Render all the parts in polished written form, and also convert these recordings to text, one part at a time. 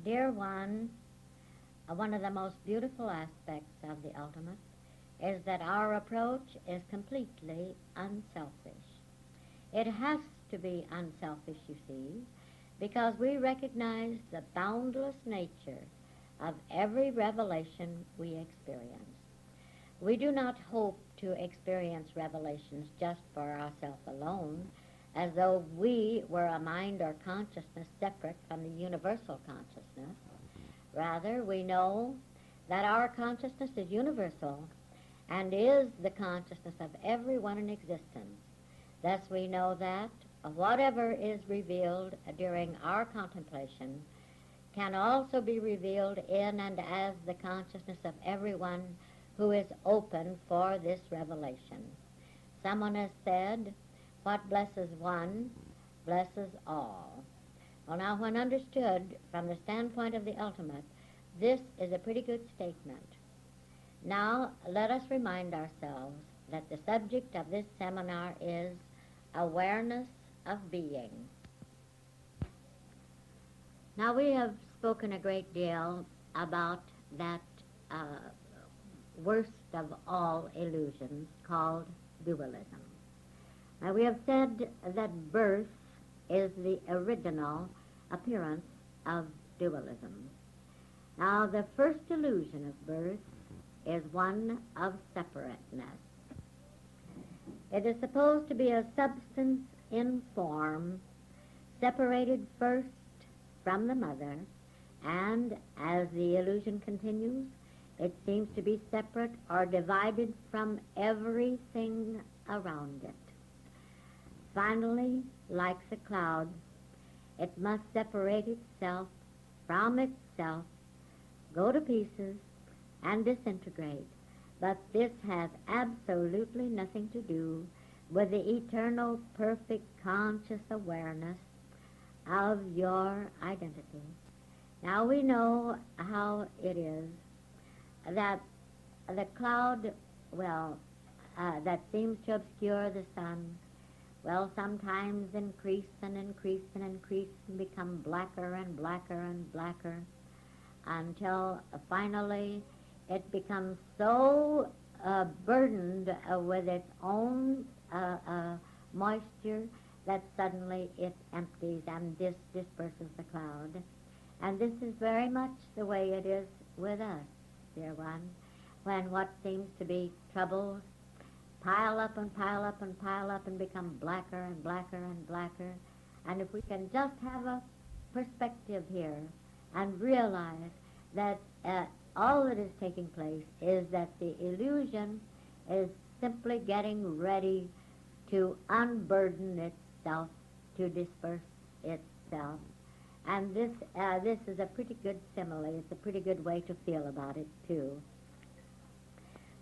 Dear one of the most beautiful aspects of the ultimate is that our approach is completely unselfish. It has to be unselfish, you see, because we recognize the boundless nature of every revelation we experience. We do not hope to experience revelations just for ourselves alone, as though we were a mind or consciousness separate from the universal consciousness. Rather, we know that our consciousness is universal and is the consciousness of everyone in existence. Thus we know that whatever is revealed during our contemplation can also be revealed in and as the consciousness of everyone who is open for this revelation. Someone has said, what blesses one blesses all. Well, now, when understood from the standpoint of the ultimate, this is a pretty good statement. Now, let us remind ourselves that the subject of this seminar is awareness of being. Now, we have spoken a great deal about that worst of all illusions called dualism. Now, we have said that birth is the original appearance of dualism. Now, the first illusion of birth is one of separateness. It is supposed to be a substance in form, separated first from the mother, and as the illusion continues, it seems to be separate or divided from everything around it. Finally, like the cloud, it must separate itself from itself, go to pieces, and disintegrate. But this has absolutely nothing to do with the eternal, perfect, conscious awareness of your identity. Now we know how it is that the cloud, that seems to obscure the sun, sometimes increase and increase and increase and become blacker and blacker and blacker until finally it becomes so burdened with its own moisture that suddenly it empties and this disperses the cloud. And this is very much the way it is with us, dear one, when what seems to be troubles pile up and pile up and pile up and become blacker and blacker and blacker. And if we can just have a perspective here and realize that all that is taking place is that the illusion is simply getting ready to unburden itself, to disperse itself. And this is a pretty good simile. It's a pretty good way to feel about it, too.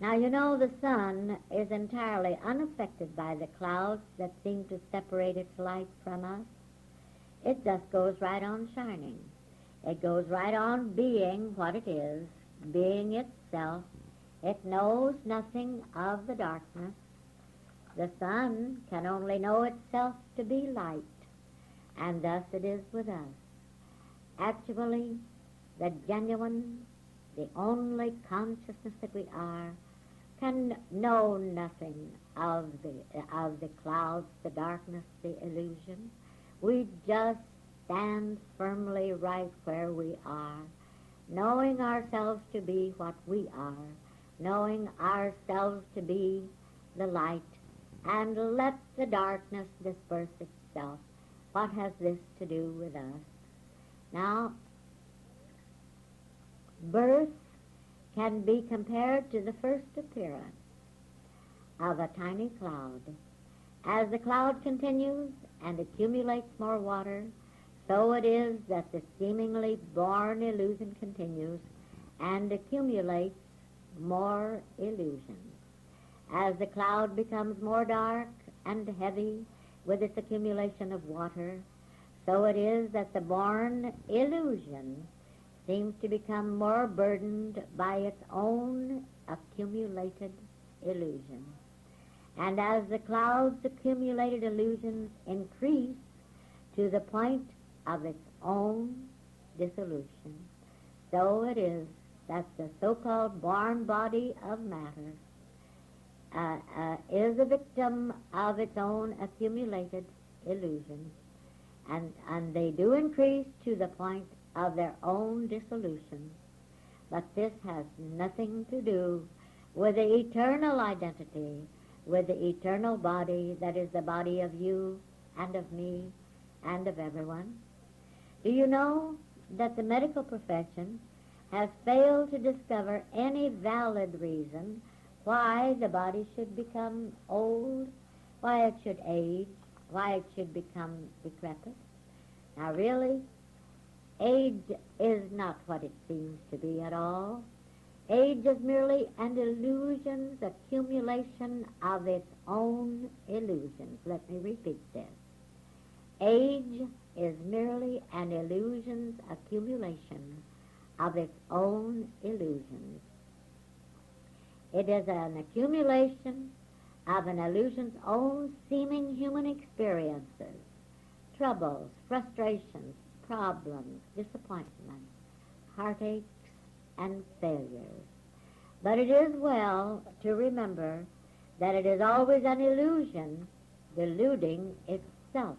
Now, you know, the sun is entirely unaffected by the clouds that seem to separate its light from us. It just goes right on shining. It goes right on being what it is, being itself. It knows nothing of the darkness. The sun can only know itself to be light, and thus it is with us. Actually, the genuine, the only consciousness that we are, can know nothing of the clouds, the darkness, the illusion. We just stand firmly right where we are, knowing ourselves to be what we are, knowing ourselves to be the light, and let the darkness disperse itself. What has this to do with us? Now, birth can be compared to the first appearance of a tiny cloud. As the cloud continues and accumulates more water, so it is that the seemingly born illusion continues and accumulates more illusions. As the cloud becomes more dark and heavy with its accumulation of water, so it is that the born illusion seems to become more burdened by its own accumulated illusion. And as the cloud's accumulated illusions increase to the point of its own dissolution. So it is that the so-called born body of matter is a victim of its own accumulated illusions, and they do increase to the point of their own dissolution. But this has nothing to do with the eternal identity, with the eternal body that is the body of you and of me and of everyone. Do you know that the medical profession has failed to discover any valid reason why the body should become old, why it should age, why it should become decrepit? Now really, age is not what it seems to be at all. Age is merely an illusion's accumulation of its own illusions. Let me repeat this. Age is merely an illusion's accumulation of its own illusions. It is an accumulation of an illusion's own seeming human experiences, troubles, frustrations, problems, disappointments, heartaches, and failures. But it is well to remember that it is always an illusion deluding itself.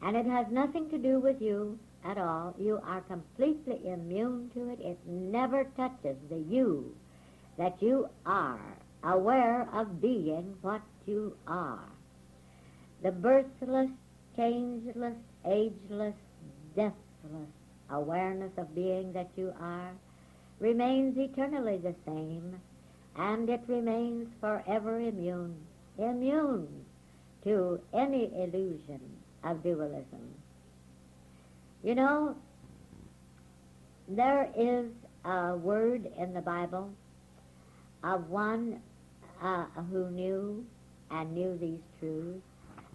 And it has nothing to do with you at all. You are completely immune to it. It never touches the you that you are, aware of being what you are. The birthless, changeless, ageless, deathless awareness of being that you are remains eternally the same, and it remains forever immune to any illusion of dualism. You know, there is a word in the Bible of one who knew these truths.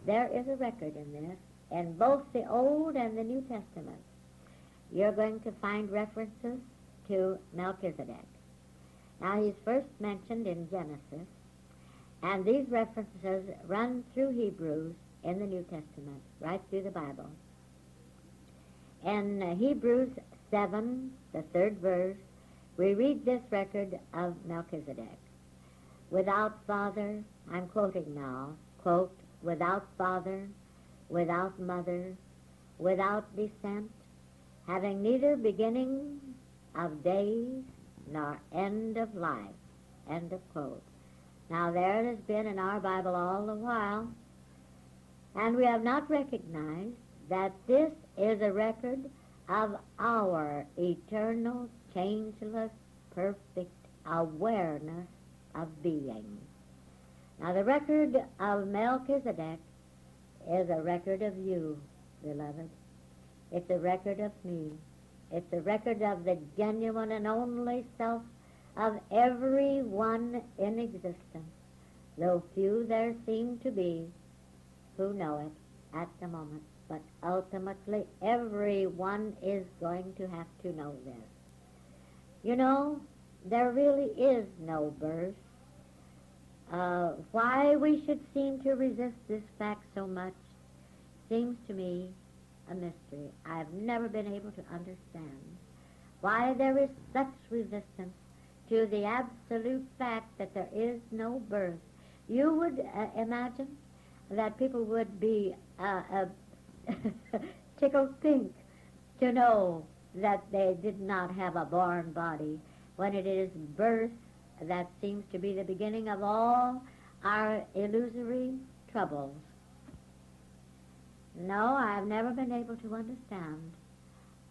There is a record in this, in both the Old and the New Testament. You're going to find references to Melchizedek. Now, he's first mentioned in Genesis, and these references run through Hebrews in the New Testament, right through the Bible. In Hebrews 7, the 3rd verse, we read this record of Melchizedek. Without father, I'm quoting now, quote, without father, without mother, without descent, having neither beginning of days nor end of life, end of quote. Now there it has been in our Bible all the while, and we have not recognized that this is a record of our eternal, changeless, perfect awareness of being. Now the record of Melchizedek is a record of you, beloved. It's a record of me. It's a record of the genuine and only self of every one in existence, though few there seem to be who know it at the moment. But ultimately, everyone is going to have to know this. You know, there really is no birth. Why we should seem to resist this fact so much seems to me a mystery. I've never been able to understand why there is such resistance to the absolute fact that there is no birth. You would imagine that people would be tickled pink to know that they did not have a born body, when it is birth that seems to be the beginning of all our illusory troubles. No, I've never been able to understand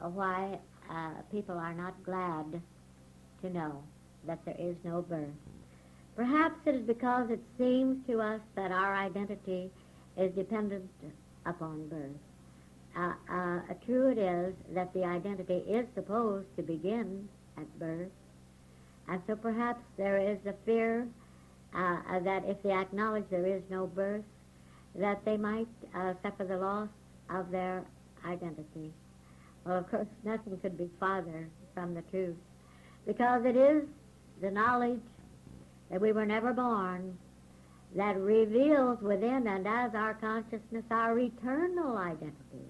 why people are not glad to know that there is no birth. Perhaps it is because it seems to us that our identity is dependent upon birth. True it is that the identity is supposed to begin at birth, and so perhaps there is a fear that if they acknowledge there is no birth, that they might suffer the loss of their identity. Well, of course, nothing could be farther from the truth, because it is the knowledge that we were never born that reveals within and as our consciousness our eternal identity,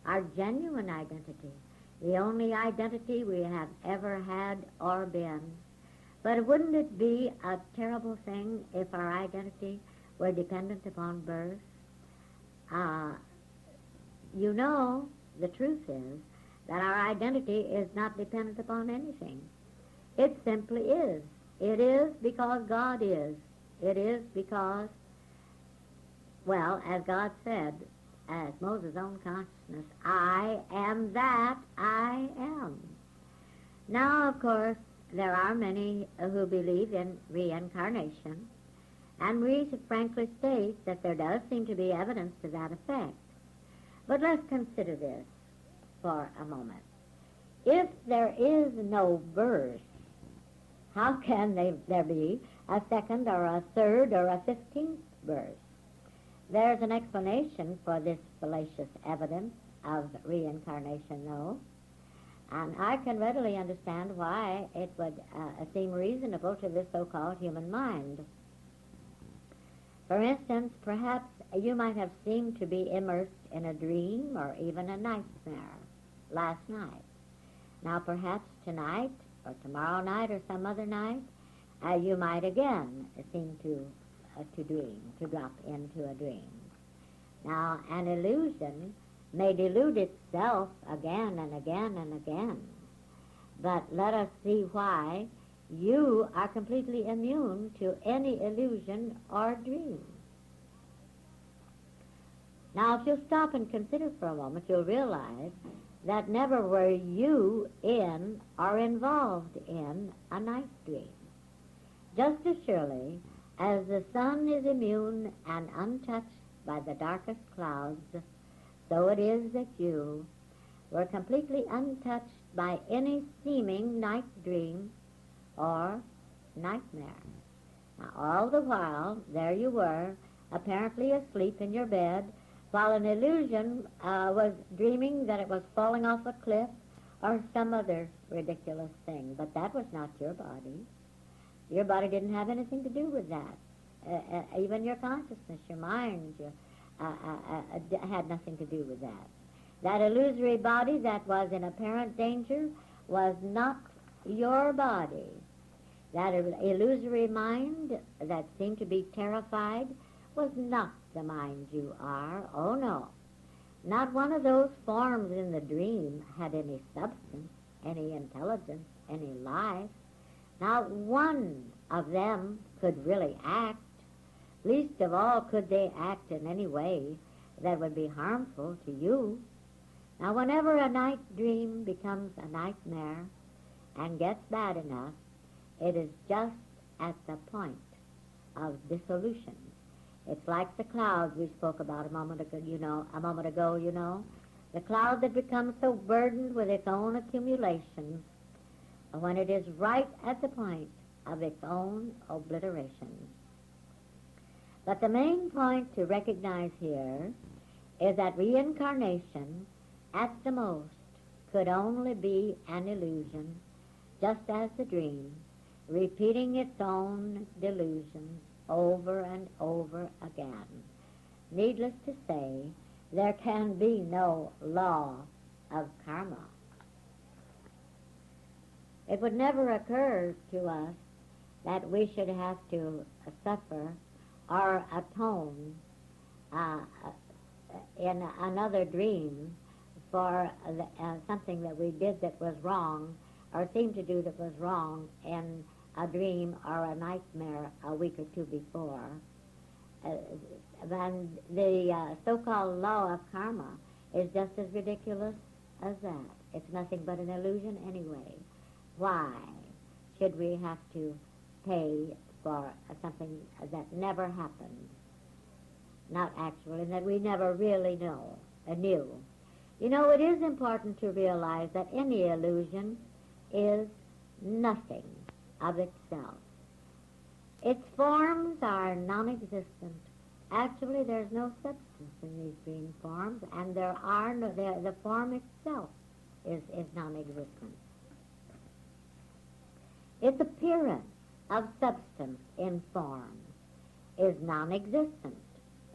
our genuine identity. the only identity we have ever had or been. But wouldn't it be a terrible thing if our identity were dependent upon birth? Uh, you know, the truth is that our identity is not dependent upon anything. It simply is. It is because God is. It is because, well, as God said, as Moses' own consciousness, I am that I am. Now, of course, there are many who believe in reincarnation, and we frankly state that there does seem to be evidence to that effect. But let's consider this for a moment. If there is no birth, how can there be a second or a third or a 15th birth? There's an explanation for this fallacious evidence of reincarnation, though, and I can readily understand why it would seem reasonable to the so-called human mind. For instance, perhaps you might have seemed to be immersed in a dream or even a nightmare last night. Now, perhaps tonight or tomorrow night or some other night, you might again seem to dream, to drop into a dream. Now, an illusion may delude itself again and again and again, but let us see why you are completely immune to any illusion or dream. Now, if you'll stop and consider for a moment, you'll realize that never were you in or involved in a night dream. Just as surely as the sun is immune and untouched by the darkest clouds, so it is that you were completely untouched by any seeming night dream or nightmare. Now, all the while, there you were, apparently asleep in your bed, while an illusion was dreaming that it was falling off a cliff or some other ridiculous thing. But that was not your body. Your body didn't have anything to do with that. Even your consciousness, your mind, had nothing to do with that. That illusory body that was in apparent danger was not your body. That illusory mind that seemed to be terrified was not the mind you are. Oh, no. Not one of those forms in the dream had any substance, any intelligence, any life. Not one of them could really act. Least of all could they act in any way that would be harmful to you. Now, whenever a night dream becomes a nightmare and gets bad enough, it is just at the point of dissolution. It's like the cloud we spoke about a moment ago, you know. The cloud that becomes so burdened with its own accumulations when it is right at the point of its own obliteration. But the main point to recognize here is that reincarnation, at the most, could only be an illusion, just as the dream, repeating its own delusions over and over again. Needless to say, there can be no law of karma. It would never occur to us that we should have to suffer or atone in another dream for something that we did that was wrong or seemed to do that was wrong in a dream or a nightmare a week or two before. And the so-called law of karma is just as ridiculous as that. It's nothing but an illusion anyway. Why should we have to pay for something that never happened? Not actually, and that we never really knew. You know, it is important to realize that any illusion is nothing of itself. Its forms are non-existent. Actually, there's no substance in these dream forms, and the form itself is non-existent. Its appearance of substance in form is non-existent.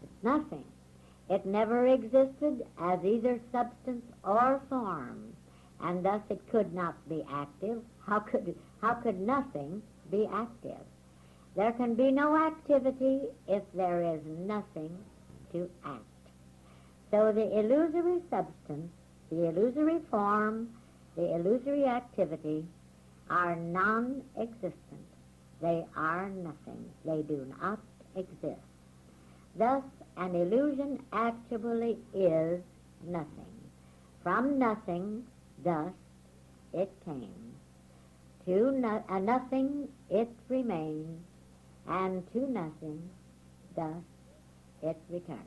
It's nothing. It never existed as either substance or form, and thus it could not be active. How could nothing be active? There can be no activity if there is nothing to act. So the illusory substance, the illusory form, the illusory activity are non-existent. They are nothing. They do not exist. Thus, an illusion actually is nothing. From nothing, thus, it came. To nothing, it remains, and to nothing, thus, it returns.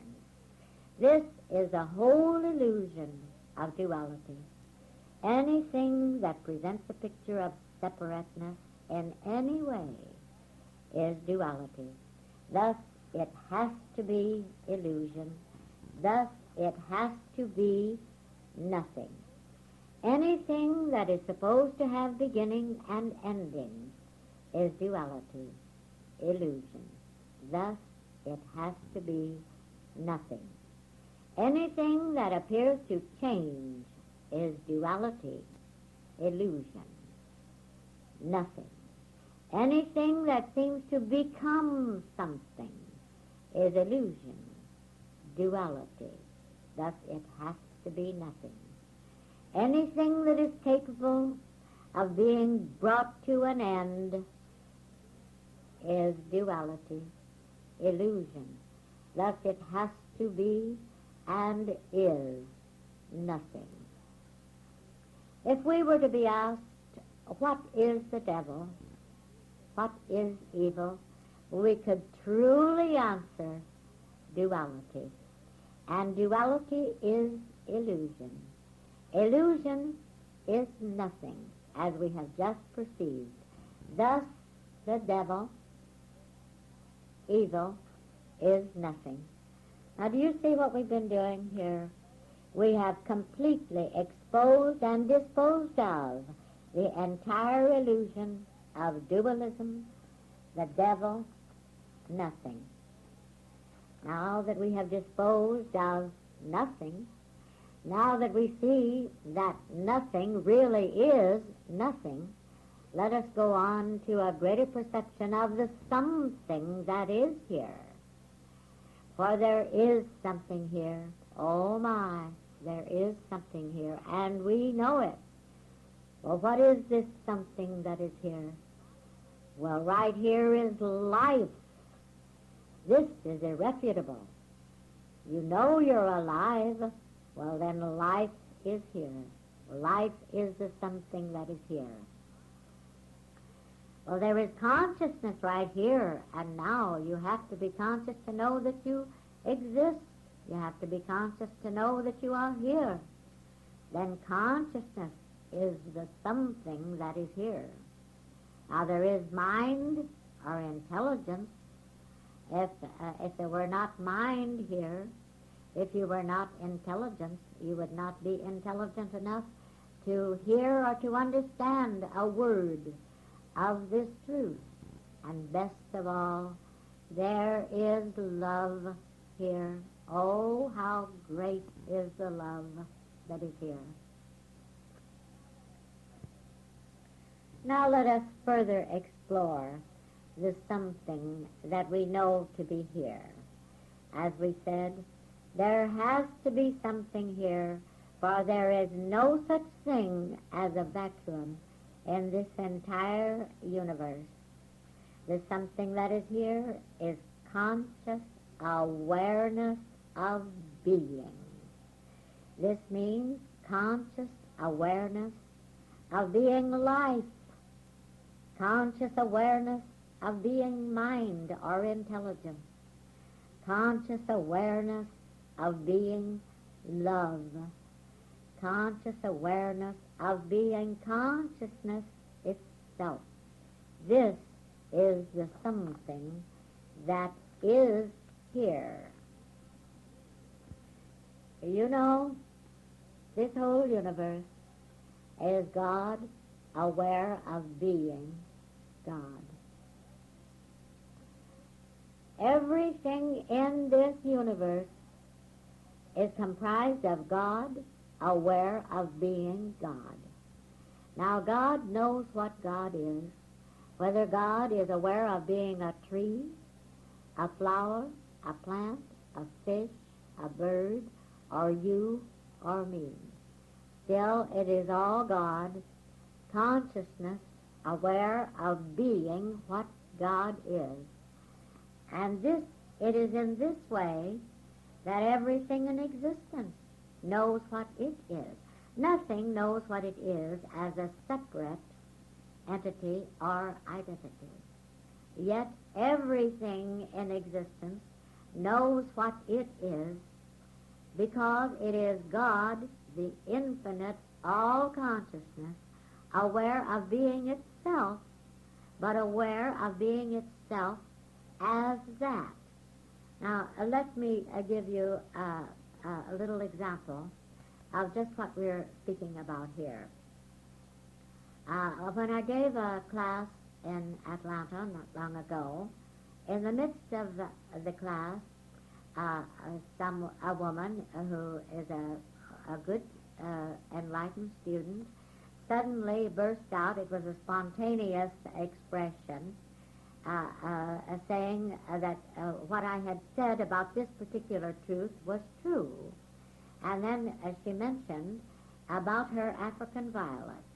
This is a whole illusion of duality. Anything that presents a picture of separateness in any way is duality. Thus, it has to be illusion. Thus, it has to be nothing. Anything that is supposed to have beginning and ending is duality, illusion. Thus, it has to be nothing. Anything that appears to change is duality, illusion, nothing. Anything that seems to become something is illusion, duality. Thus, it has to be nothing. Anything that is capable of being brought to an end is duality, illusion. Thus, it has to be and is nothing. If we were to be asked, what is the devil? What is evil? We could truly answer duality. And duality is illusion. Illusion is nothing, as we have just perceived. Thus, the devil, evil, is nothing. Now, do you see what we've been doing here? We have completely exposed and disposed of the entire illusion of dualism, the devil, nothing. Now that we have disposed of nothing, now that we see that nothing really is nothing, let us go on to a greater perception of the something that is here. For there is something here. Oh my, there is something here, and we know it. Well, what is this something that is here? Well, right here is life. This is irrefutable. You know you're alive. Well, then life is here. Life is the something that is here. Well, there is consciousness right here and now. You have to be conscious to know that you exist. You have to be conscious to know that you are here. Then consciousness is the something that is here. Now, there is mind or intelligence. If there were not mind here, if you were not intelligent, you would not be intelligent enough to hear or to understand a word of this truth. And best of all, there is love here. Oh, how great is the love that is here. Now let us further explore the something that we know to be here. As we said, there has to be something here, for there is no such thing as a vacuum in this entire universe. The something that is here is conscious awareness of being. This means conscious awareness of being life, conscious awareness of being mind or intelligence, conscious awareness of being love, conscious awareness of being consciousness itself. This is the something that is here. You know, this whole universe is God aware of being God. Everything in this universe is comprised of God aware of being God. Now, God knows what God is, whether God is aware of being a tree, a flower, a plant, a fish, a bird, or you or me. Still, it is all God, consciousness, aware of being what God is. And it is in this way that everything in existence knows what it is. Nothing knows what it is as a separate entity or identity. Yet everything in existence knows what it is because it is God, the infinite all-consciousness, aware of being itself, but aware of being itself as that. Now, let me give you a little example of just what we're speaking about here. When I gave a class in Atlanta not long ago, in the midst of the class, a woman who is a good, enlightened student suddenly burst out. It was a spontaneous expression, saying that what I had said about this particular truth was true. And then she mentioned about her African violets.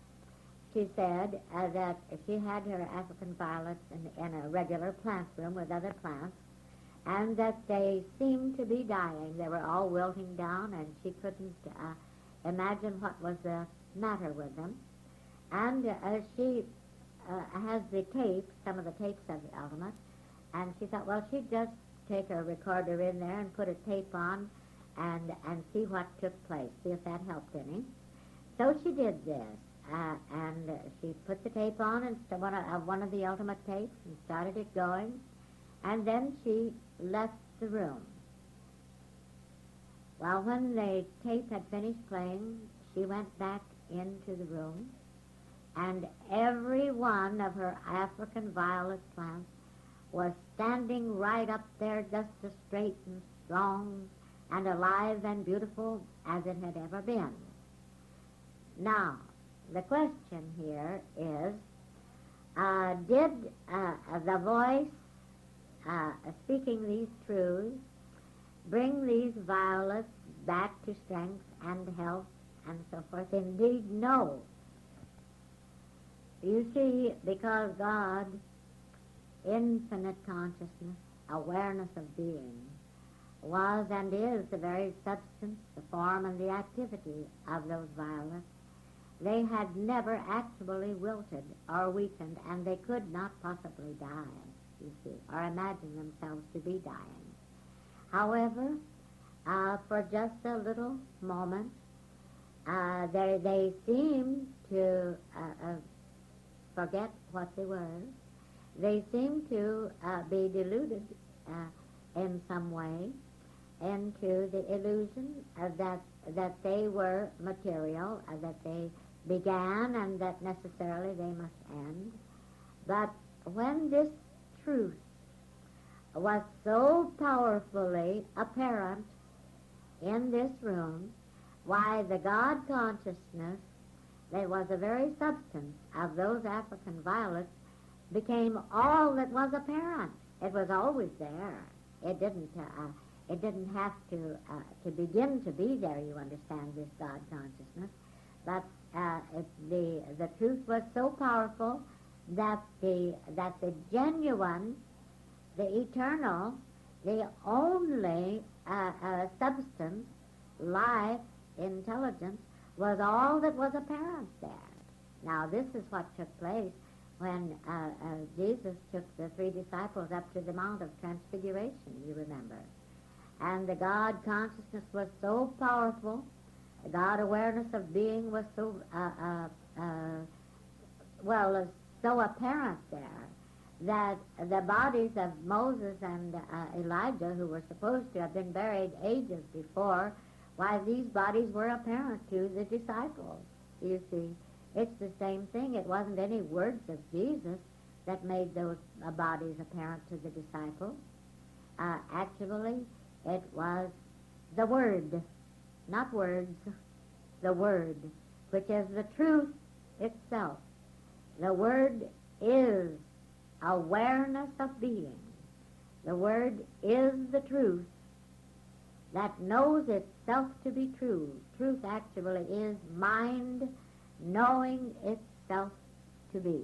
She said that she had her African violets in a regular plant room with other plants, and that they seemed to be dying. They were all wilting down, and she couldn't imagine what was the matter with them. And she has the tapes, some of the tapes of the ultimate, and she thought, well, she'd just take her recorder in there and put a tape on and see what took place, see if that helped any. So she did this, and she put the tape on, and one of the ultimate tapes, and started it going, and then she left the room. Well, when the tape had finished playing, she went back into the room, and every one of her African violet plants was standing right up there, just as straight and strong and alive and beautiful as it had ever been. Now, the question here is, did the voice speaking these truths bring these violets back to strength and health and so forth? Indeed, no. You see, because God, infinite consciousness, awareness of being, was and is the very substance, the form, and the activity of those violets, they had never actually wilted or weakened, and they could not possibly die, you see, or imagine themselves to be dying. However, for just a little moment, they seemed to forget what they were. They seemed to be deluded in some way into the illusion that they were material, that they began and that necessarily they must end. But when this truth was so powerfully apparent in this room, why the God consciousness that was the very substance of those African violets became all that was apparent. It was always there. It didn't have to begin to be there, you understand, this God consciousness. But the truth was so powerful that the genuine, the eternal, the only substance, life, intelligence, was all that was apparent there. Now, this is what took place when Jesus took the three disciples up to the Mount of Transfiguration, you remember. And the God consciousness was so powerful, the God awareness of being was so, so apparent there, that the bodies of Moses and Elijah, who were supposed to have been buried ages before, why, these bodies were apparent to the disciples. You see, it's the same thing. It wasn't any words of Jesus that made those bodies apparent to the disciples. Actually, it was the Word, not words, the Word, which is the truth itself. The Word is awareness of being. The Word is the truth that knows itself to be true. Truth actually is mind knowing itself to be.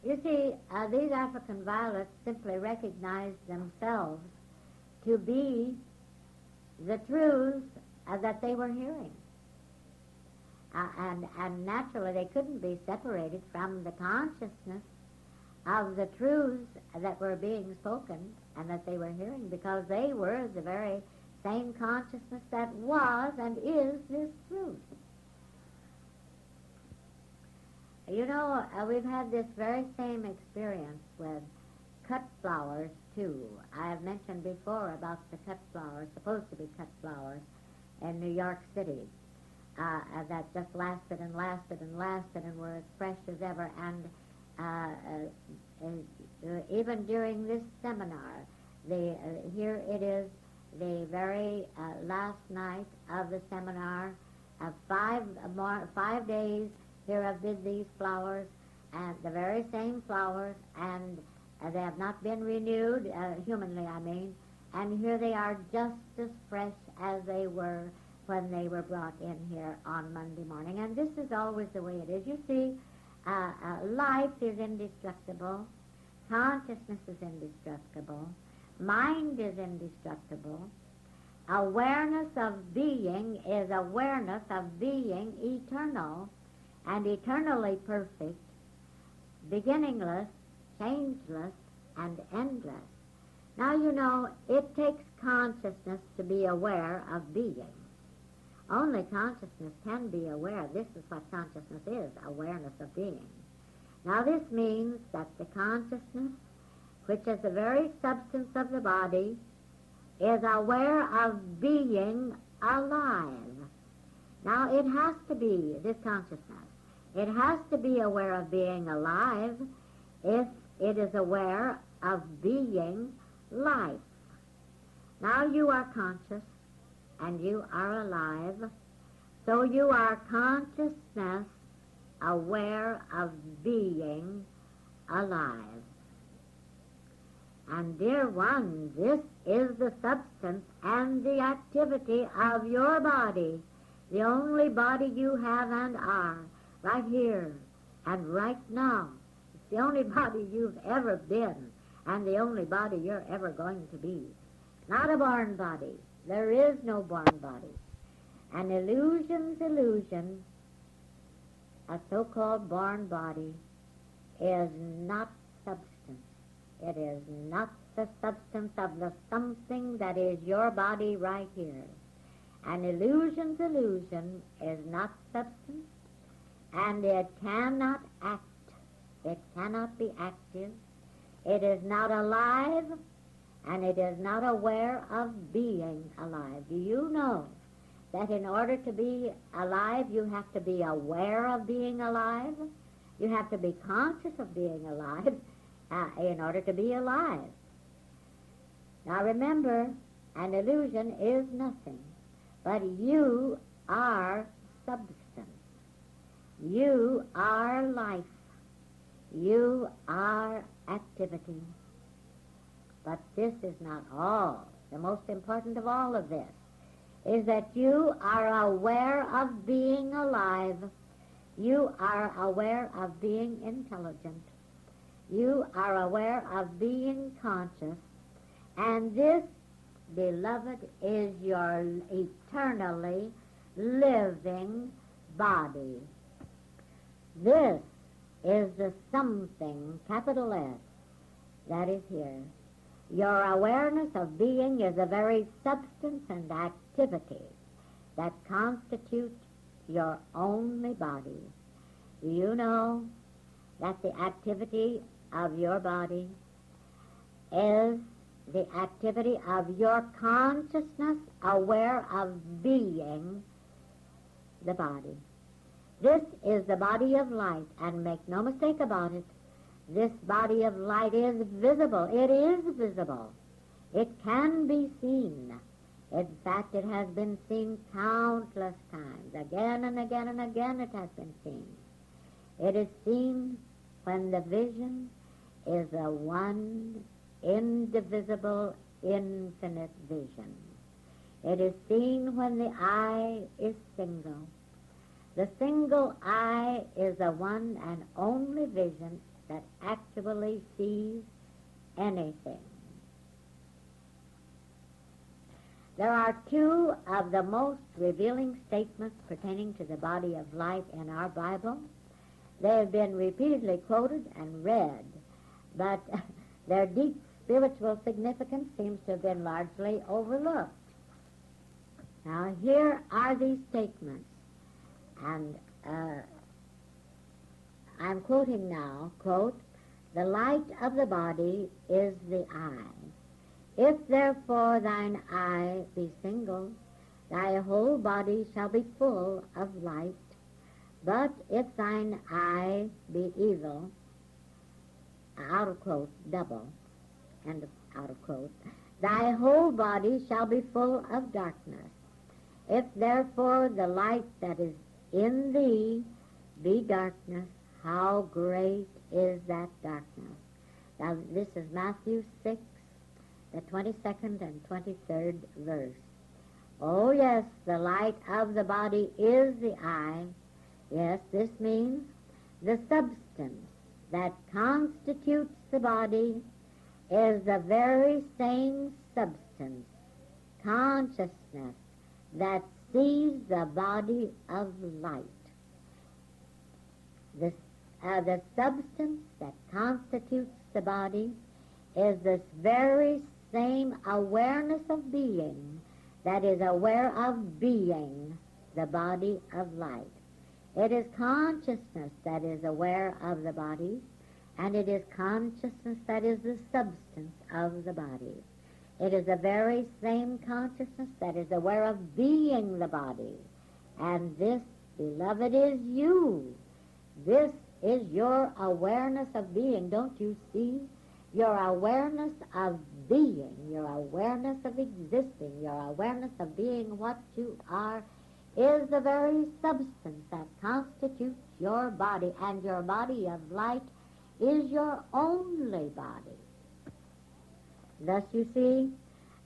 You see, these African violets simply recognize themselves to be the truths that they were hearing. And naturally they couldn't be separated from the consciousness of the truths that were being spoken and that they were hearing, because they were the very same consciousness that was and is this truth. You know, we've had this very same experience with cut flowers, too. I have mentioned before about the cut flowers, supposed to be cut flowers, in New York City, that just lasted and lasted and lasted and were as fresh as ever. And even during this seminar, here it is, the very last night of the seminar, 5 days. Here have been these flowers, and the very same flowers, and they have not been renewed, humanly I mean, and here they are just as fresh as they were when they were brought in here on Monday morning. And this is always the way it is. You see, life is indestructible, consciousness is indestructible, mind is indestructible, awareness of being is awareness of being eternal, and eternally perfect, beginningless, changeless, and endless. Now, you know, it takes consciousness to be aware of being. Only consciousness can be aware. This is what consciousness is, awareness of being. Now, this means that the consciousness, which is the very substance of the body, is aware of being alive. Now, it has to be, this consciousness, it has to be aware of being alive if it is aware of being life. Now you are conscious and you are alive, so you are consciousness aware of being alive. And dear one, this is the substance and the activity of your body, the only body you have and are, right here and right now. It's the only body you've ever been and the only body you're ever going to be. Not a born body. There is no born body. An illusion's illusion, a so-called born body, is not substance. It is not the substance of the something that is your body right here. An illusion's illusion is not substance, and it cannot act. It cannot be active. It is not alive, and it is not aware of being alive. Do you know that in order to be alive, you have to be aware of being alive? You have to be conscious of being alive in order to be alive. Now remember, an illusion is nothing, but you are substance. You are life. You are activity. But this is not all. The most important of all of this is that you are aware of being alive. You are aware of being intelligent. You are aware of being conscious. And this, beloved, is your eternally living body. This is the something, capital S, that is here. Your awareness of being is the very substance and activity that constitute your only body. Do you know that the activity of your body is the activity of your consciousness aware of being the body? This is the body of light, and make no mistake about it, this body of light is visible. It is visible. It can be seen. In fact, it has been seen countless times. Again and again and again it has been seen. It is seen when the vision is a one, indivisible, infinite vision. It is seen when the eye is single. The single eye is the one and only vision that actually sees anything. There are two of the most revealing statements pertaining to the body of light in our Bible. They have been repeatedly quoted and read, but their deep spiritual significance seems to have been largely overlooked. Now, here are these statements, and I'm quoting now, quote, "The light of the body is the eye. If therefore thine eye be single, thy whole body shall be full of light. But if thine eye be evil," out of quote, double, end of out of quote, "thy whole body shall be full of darkness. If therefore the light that is in thee be darkness, how great is that darkness?" Now this is Matthew 6, the 22nd and 23rd verse. Oh yes, the light of the body is the eye. Yes, this means the substance that constitutes the body is the very same substance, consciousness, that sees the body of light. The substance that constitutes the body is this very same awareness of being that is aware of being the body of light. It is consciousness that is aware of the body, and it is consciousness that is the substance of the body. It is the very same consciousness that is aware of being the body. And this, beloved, is you. This is your awareness of being. Don't you see? Your awareness of being, your awareness of existing, your awareness of being what you are is the very substance that constitutes your body, and your body of light is your only body. Thus, you see,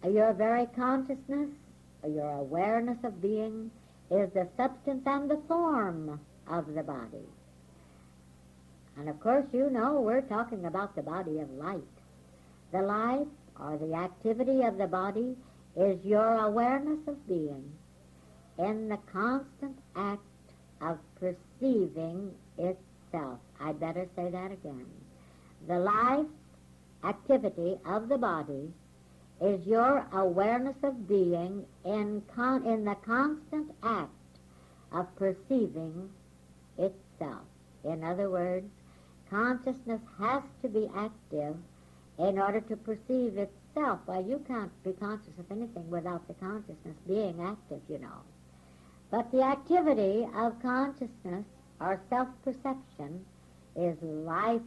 your very consciousness, your awareness of being, is the substance and the form of the body. And of course, you know, we're talking about the body of light. The life, or the activity of the body, is your awareness of being in the constant act of perceiving itself. I'd better say that again. The life activity of the body is your awareness of being in the constant act of perceiving itself. In other words, consciousness has to be active in order to perceive itself. Well, you can't be conscious of anything without the consciousness being active, you know. But the activity of consciousness, or self-perception, is life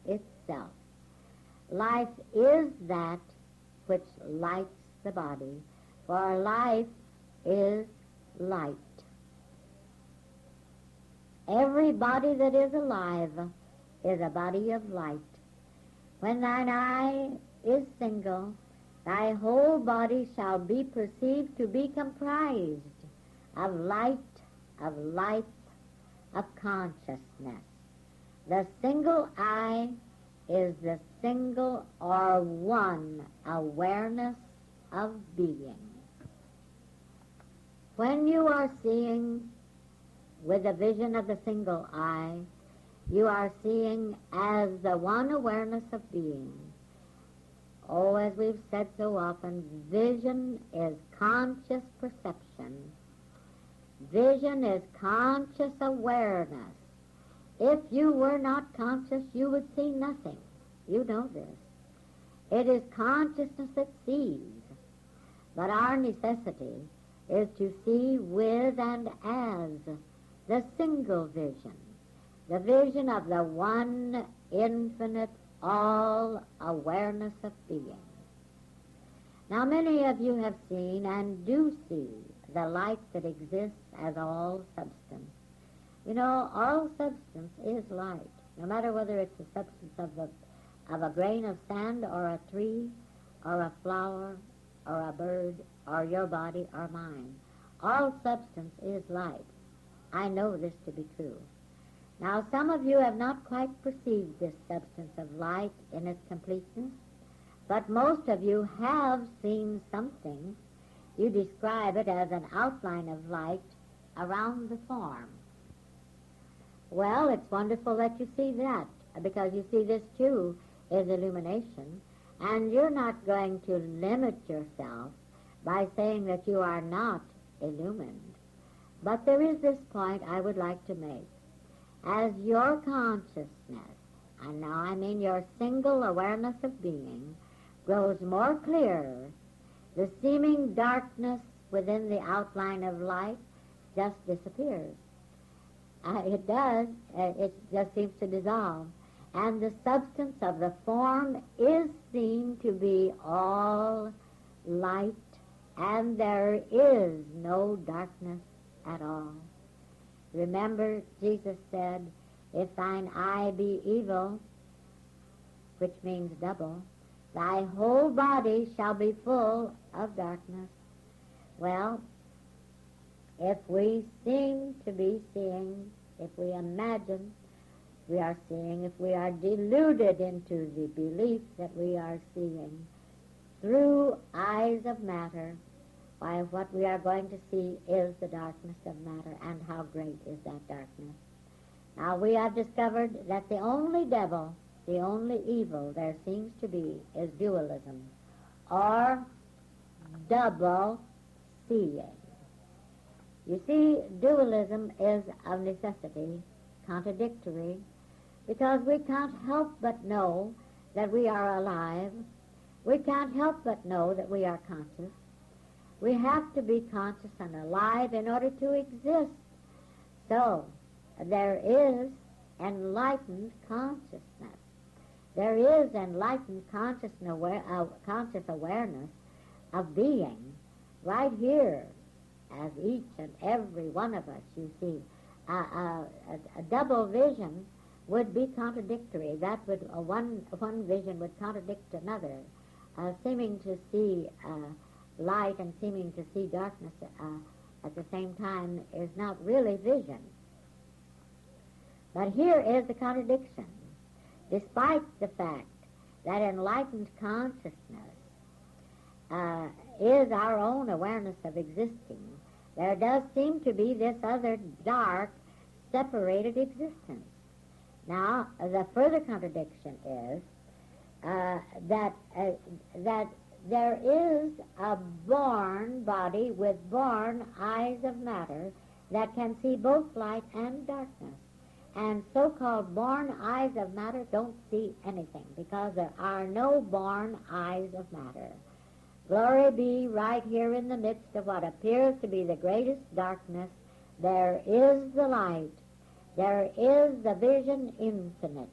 itself. Life is that which lights the body, for life is light. Every body that is alive is a body of light. When thine eye is single, thy whole body shall be perceived to be comprised of light, of consciousness. The single eye is the single or one awareness of being. When you are seeing with the vision of the single eye, you are seeing as the one awareness of being. Oh, as we've said so often, vision is conscious perception. Vision is conscious awareness. If you were not conscious, you would see nothing. You know this. It is consciousness that sees. But our necessity is to see with and as the single vision, the vision of the one infinite all awareness of being. Now, many of you have seen and do see the light that exists as all substance. You know, all substance is light, no matter whether it's the substance of a grain of sand or a tree or a flower or a bird or your body or mine. All substance is light. I know this to be true. Now, some of you have not quite perceived this substance of light in its completeness, but most of you have seen something. You describe it as an outline of light around the form. Well, it's wonderful that you see that, because you see this too is illumination, and you're not going to limit yourself by saying that you are not illumined. But there is this point I would like to make. As your consciousness, and now I mean your single awareness of being, grows more clear, the seeming darkness within the outline of light just disappears. It does. It just seems to dissolve. And the substance of the form is seen to be all light, and there is no darkness at all. Remember, Jesus said, if thine eye be evil, which means double, thy whole body shall be full of darkness. Well, if we seem to be seeing, if we imagine we are seeing, if we are deluded into the belief that we are seeing through eyes of matter, why, what we are going to see is the darkness of matter, and how great is that darkness. Now, we have discovered that the only devil, the only evil there seems to be is dualism, or double seeing. You see, dualism is of necessity contradictory, because we can't help but know that we are alive. We can't help but know that we are conscious. We have to be conscious and alive in order to exist. So, there is enlightened consciousness. There is enlightened conscious awareness of being right here, as each and every one of us, you see. A double vision would be contradictory. That would one vision would contradict another. Seeming to see light and seeming to see darkness at the same time is not really vision. But here is the contradiction. Despite the fact that enlightened consciousness is our own awareness of existing, there does seem to be this other dark, separated existence. Now, the further contradiction is that there is a born body with born eyes of matter that can see both light and darkness. And so-called born eyes of matter don't see anything, because there are no born eyes of matter. Glory be, right here in the midst of what appears to be the greatest darkness, there is the light. There is the vision infinite,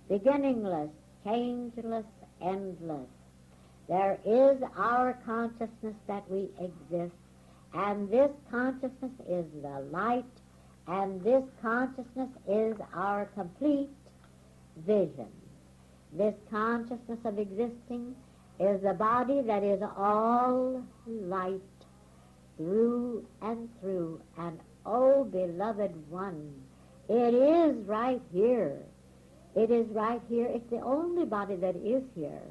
beginningless, changeless, endless. There is our consciousness that we exist, and this consciousness is the light, and this consciousness is our complete vision. This consciousness of existing is the body that is all light through, and oh, beloved one, it is right here. It is right here. It's the only body that is here.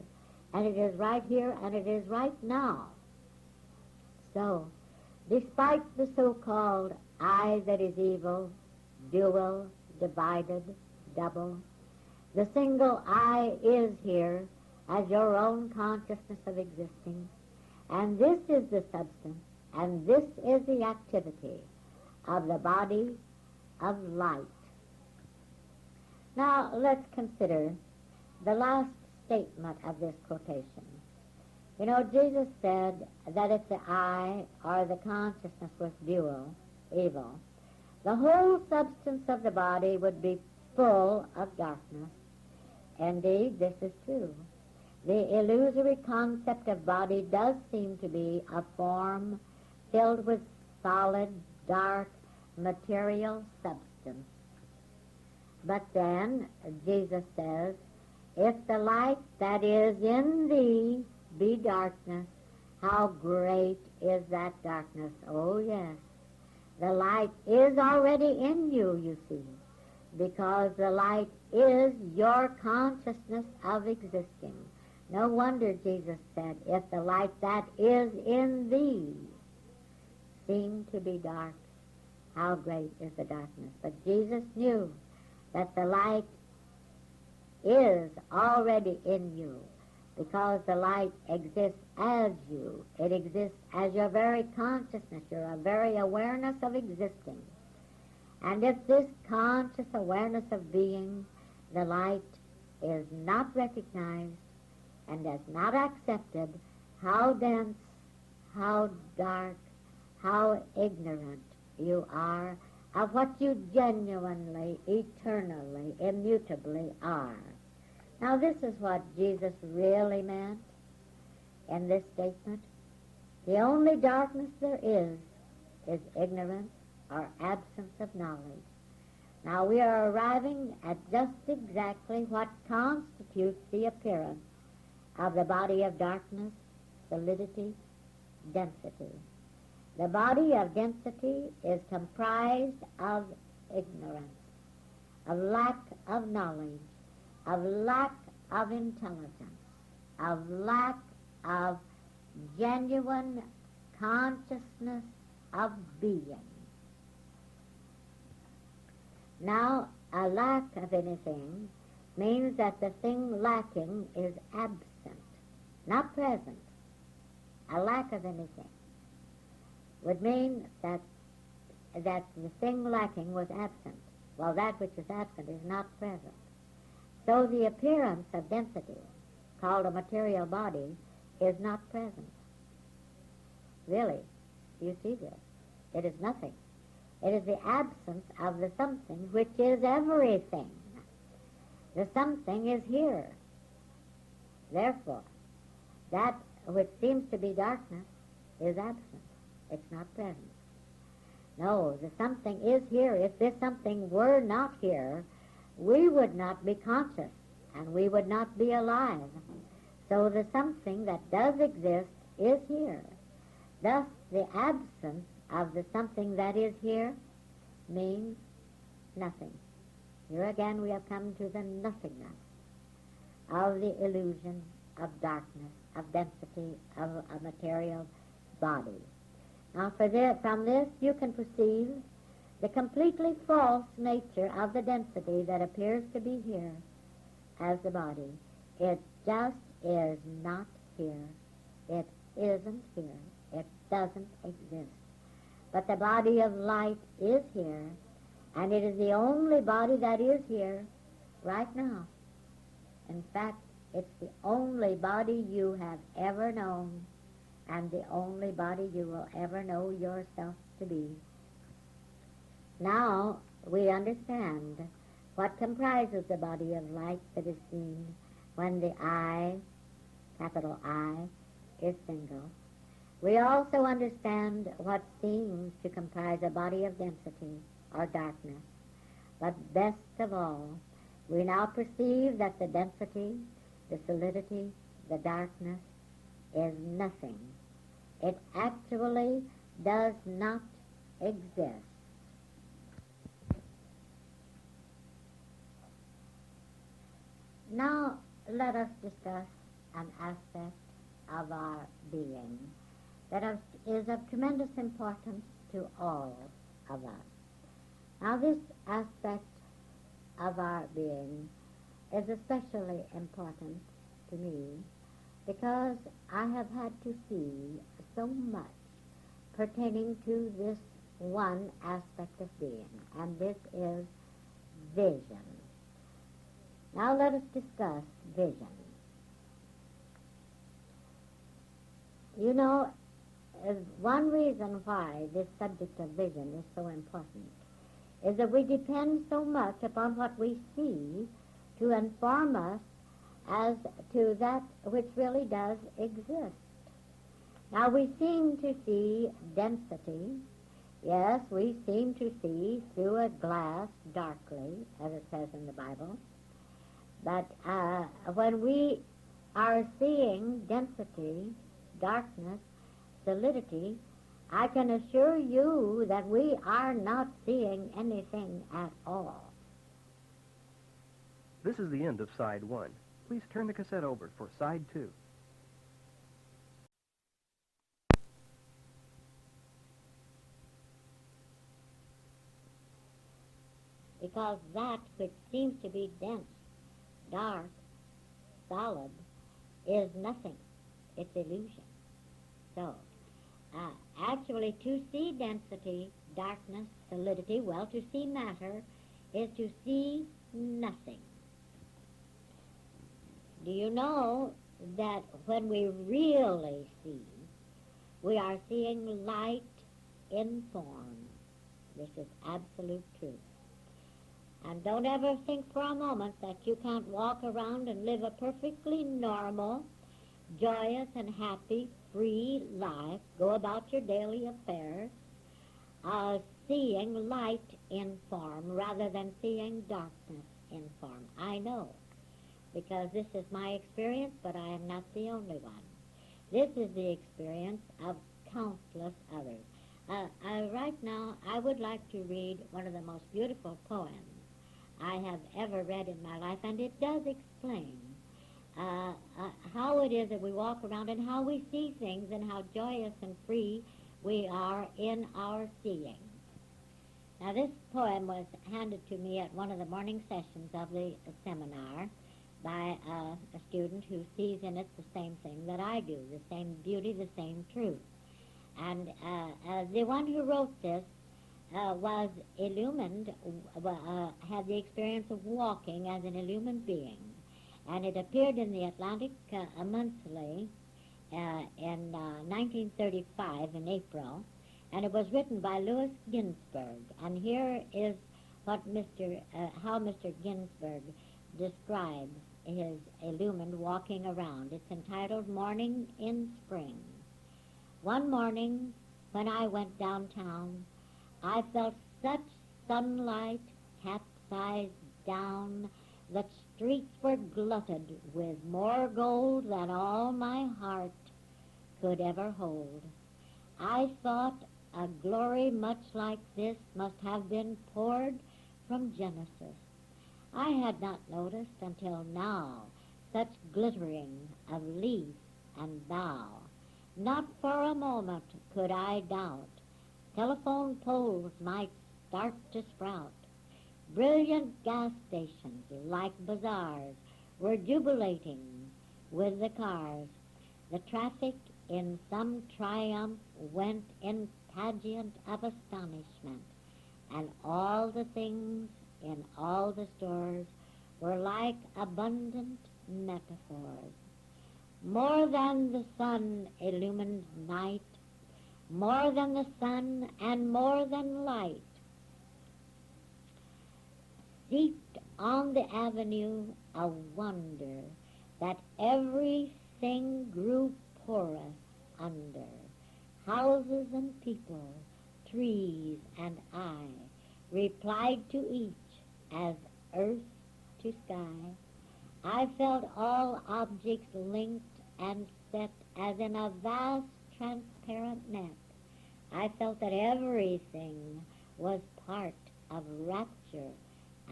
And it is right here, and it is right now. So, despite the so-called eye that is evil, dual, divided, double, the single eye is here as your own consciousness of existing. And this is the substance, and this is the activity of the body of light. Now, let's consider the last statement of this quotation. You know, Jesus said that if the eye or the consciousness was dual, evil, the whole substance of the body would be full of darkness. Indeed, this is true. The illusory concept of body does seem to be a form filled with solid, dark, material substance. But then, Jesus says, if the light that is in thee be darkness, how great is that darkness? Oh, yes. The light is already in you, you see, because the light is your consciousness of existing. No wonder Jesus said, if the light that is in thee seem to be dark, how great is the darkness. But Jesus knew that the light is already in you, because the light exists as you. It exists as your very consciousness, your very awareness of existing. And if this conscious awareness of being, the light, is not recognized and is not accepted, how dense, how dark, how ignorant you are of what you genuinely, eternally, immutably are. Now this is what Jesus really meant in this statement. The only darkness there is ignorance or absence of knowledge. Now we are arriving at just exactly what constitutes the appearance of the body of darkness, solidity, density. The body of density is comprised of ignorance, of lack of knowledge, of lack of intelligence, of lack of genuine consciousness of being. Now, a lack of anything means that the thing lacking is absent, not present. A lack of anything would mean that the thing lacking was absent. Well, that which is absent is not present. So the appearance of density, called a material body, is not present. Really, do you see this? It is nothing. It is the absence of the something which is everything. The something is here. Therefore, that which seems to be darkness is absent. It's not present. No, the something is here. If this something were not here, we would not be conscious, and we would not be alive. So the something that does exist is here. Thus, the absence of the something that is here means nothing. Here again we have come to the nothingness of the illusion of darkness, of density, of a material body. Now from this you can perceive the completely false nature of the density that appears to be here as the body. It just is not here. It isn't here. It doesn't exist. But the body of light is here, and it is the only body that is here right now. In fact, it's the only body you have ever known, and the only body you will ever know yourself to be. Now we understand what comprises the body of light that is seen when the I, capital I, is single. We also understand what seems to comprise a body of density or darkness. But best of all, we now perceive that the density, the solidity, the darkness is nothing. It actually does not exist. Now let us discuss an aspect of our being that is of tremendous importance to all of us. Now this aspect of our being is especially important to me because I have had to see so much pertaining to this one aspect of being, and this is vision. Now let us discuss vision. You know, one reason why this subject of vision is so important is that we depend so much upon what we see to inform us as to that which really does exist. Now we seem to see density. Yes, we seem to see through a glass darkly, as it says in the Bible. But when we are seeing density, darkness, solidity, I can assure you that we are not seeing anything at all. This is the end of Side 1. Please turn the cassette over for Side 2. Because that which seems to be dense, dark, solid, is nothing. It's illusion. So, actually, to see density, darkness, solidity, well, to see matter is to see nothing. Do you know that when we really see, we are seeing light in form? This is absolute truth. And don't ever think for a moment that you can't walk around and live a perfectly normal, joyous and happy, free life, go about your daily affairs, seeing light in form rather than seeing darkness in form. I know, because this is my experience, but I am not the only one. This is the experience of countless others. Right now, I would like to read one of the most beautiful poems I have ever read in my life, and it does explain how it is that we walk around and how we see things and how joyous and free we are in our seeing. Now, this poem was handed to me at one of the morning sessions of the seminar by a student who sees in it the same thing that I do, the same beauty, the same truth. And the one who wrote this was illumined, had the experience of walking as an illumined being. And it appeared in the Atlantic Monthly in 1935 in April, and it was written by Louis Ginsberg. And here is what how Mr. Ginsberg describes his illumined walking around. It's entitled Morning in Spring. One morning when I went downtown, I felt such sunlight capsized down that streets were glutted with more gold than all my heart could ever hold. I thought a glory much like this must have been poured from Genesis. I had not noticed until now such glittering of leaf and bough. Not for a moment could I doubt telephone poles might start to sprout. Brilliant gas stations, like bazaars, were jubilating with the cars. The traffic in some triumph went in pageant of astonishment, and all the things in all the stores were like abundant metaphors. More than the sun illumined night, more than the sun and more than light, seeped on the avenue a wonder that everything grew porous under. Houses and people, trees and I, replied to each as earth to sky. I felt all objects linked and set as in a vast transparent net. I felt that everything was part of rapture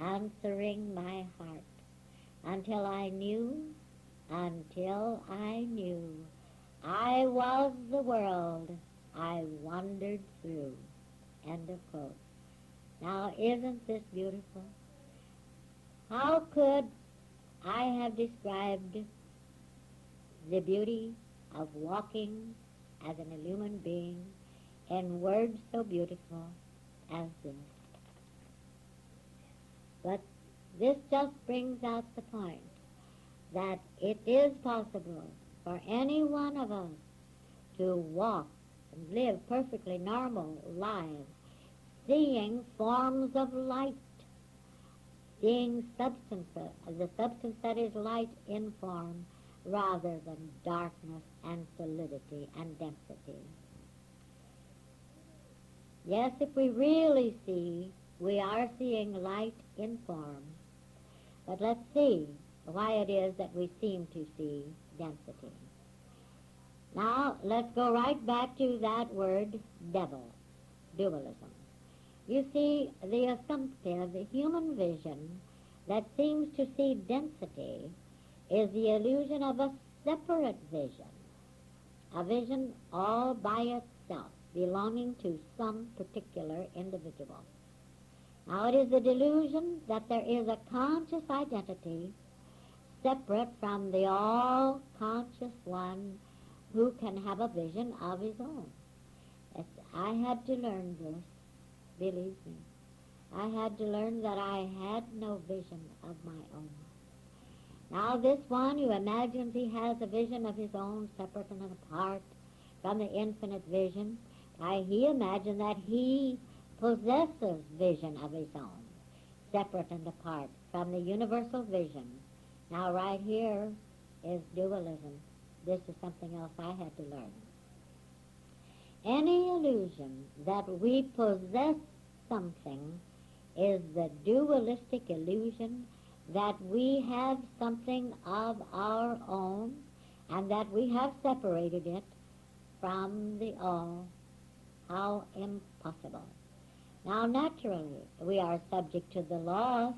answering my heart, until I knew, I was the world I wandered through. End of quote. Now, isn't this beautiful? How could I have described the beauty of walking as an illumined being in words so beautiful as this? But this just brings out the point that it is possible for any one of us to walk and live perfectly normal lives, seeing forms of light, seeing substance, the substance that is light in form, rather than darkness and solidity and density. Yes, if we really see, we are seeing light in form. But let's see why it is that we seem to see density. Now, let's go right back to that word devil, dualism. You see, the assumptive, the human vision that seems to see density is the illusion of a separate vision, a vision all by itself, belonging to some particular individual. Now, it is the delusion that there is a conscious identity separate from the all-conscious one who can have a vision of his own. I had to learn this, believe me. I had to learn that I had no vision of my own. Now this one who imagines he has a vision of his own, separate and apart from the infinite vision, he imagines that he possesses vision of his own, separate and apart from the universal vision. Now right here is dualism. This is something else I had to learn. Any illusion that we possess something is the dualistic illusion that we have something of our own and that we have separated it from the all. How impossible. Now, naturally, we are subject to the loss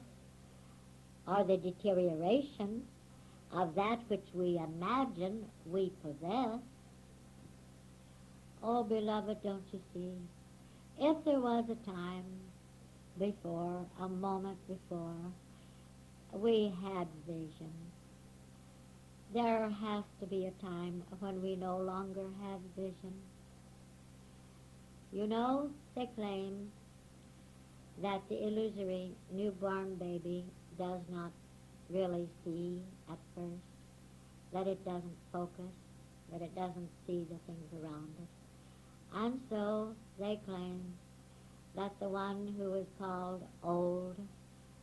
or the deterioration of that which we imagine we possess. Oh, beloved, don't you see? If there was a time before, a moment before, we had vision, there has to be a time when we no longer have vision. You know, they claim that the illusory newborn baby does not really see at first, that it doesn't focus, that it doesn't see the things around it. And so they claim that the one who is called old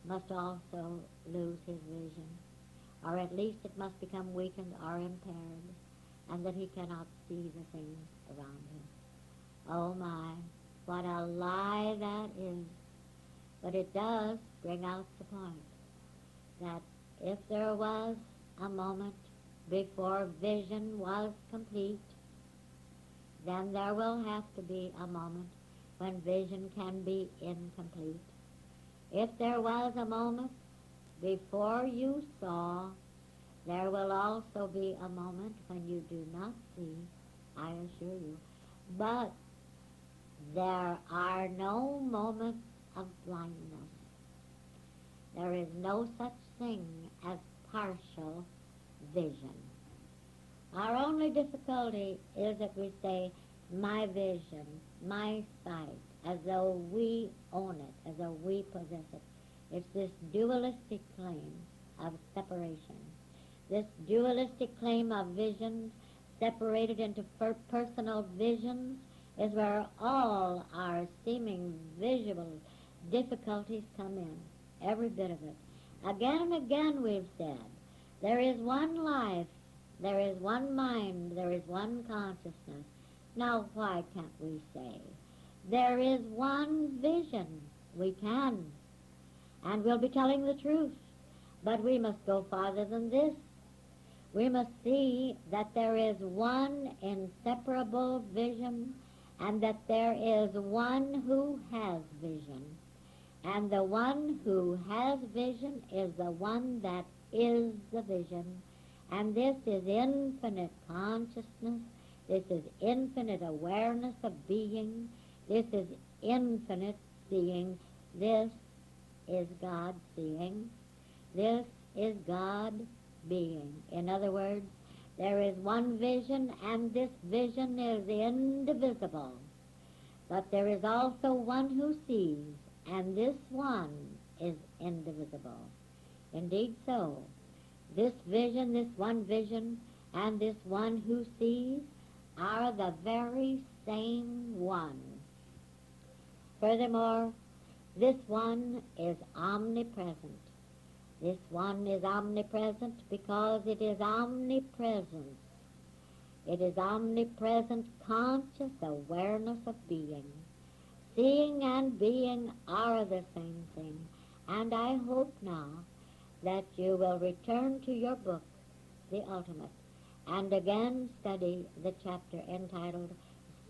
must also lose his vision, or at least it must become weakened or impaired, and that he cannot see the things around him. Oh my, what a lie that is. But it does bring out the point that if there was a moment before vision was complete, then there will have to be a moment when vision can be incomplete. If there was a moment before you saw, there will also be a moment when you do not see, I assure you. But there are no moments of blindness. There is no such thing as partial vision. Our only difficulty is that we say, my vision, my sight, as though we own it, as though we possess it. It's this dualistic claim of separation. This dualistic claim of vision separated into personal visions is where all our seeming visual difficulties come in, every bit of it. Again and again we've said, there is one life, there is one mind, there is one consciousness. Now why can't we say, there is one vision? We can, and we'll be telling the truth, but we must go farther than this. We must see that there is one inseparable vision, and that there is one who has vision. And the one who has vision is the one that is the vision. And this is infinite consciousness. This is infinite awareness of being. This is infinite seeing. This is God seeing. This is God being. In other words, there is one vision, and this vision is indivisible. But there is also one who sees, and this one is indivisible. Indeed so. This vision, this one vision, and this one who sees are the very same one. Furthermore, this one is omnipresent. This one is omnipresent because it is omnipresence. It is omnipresent conscious awareness of being. Seeing and being are the same thing, and I hope now that you will return to your book, The Ultimate, and again study the chapter entitled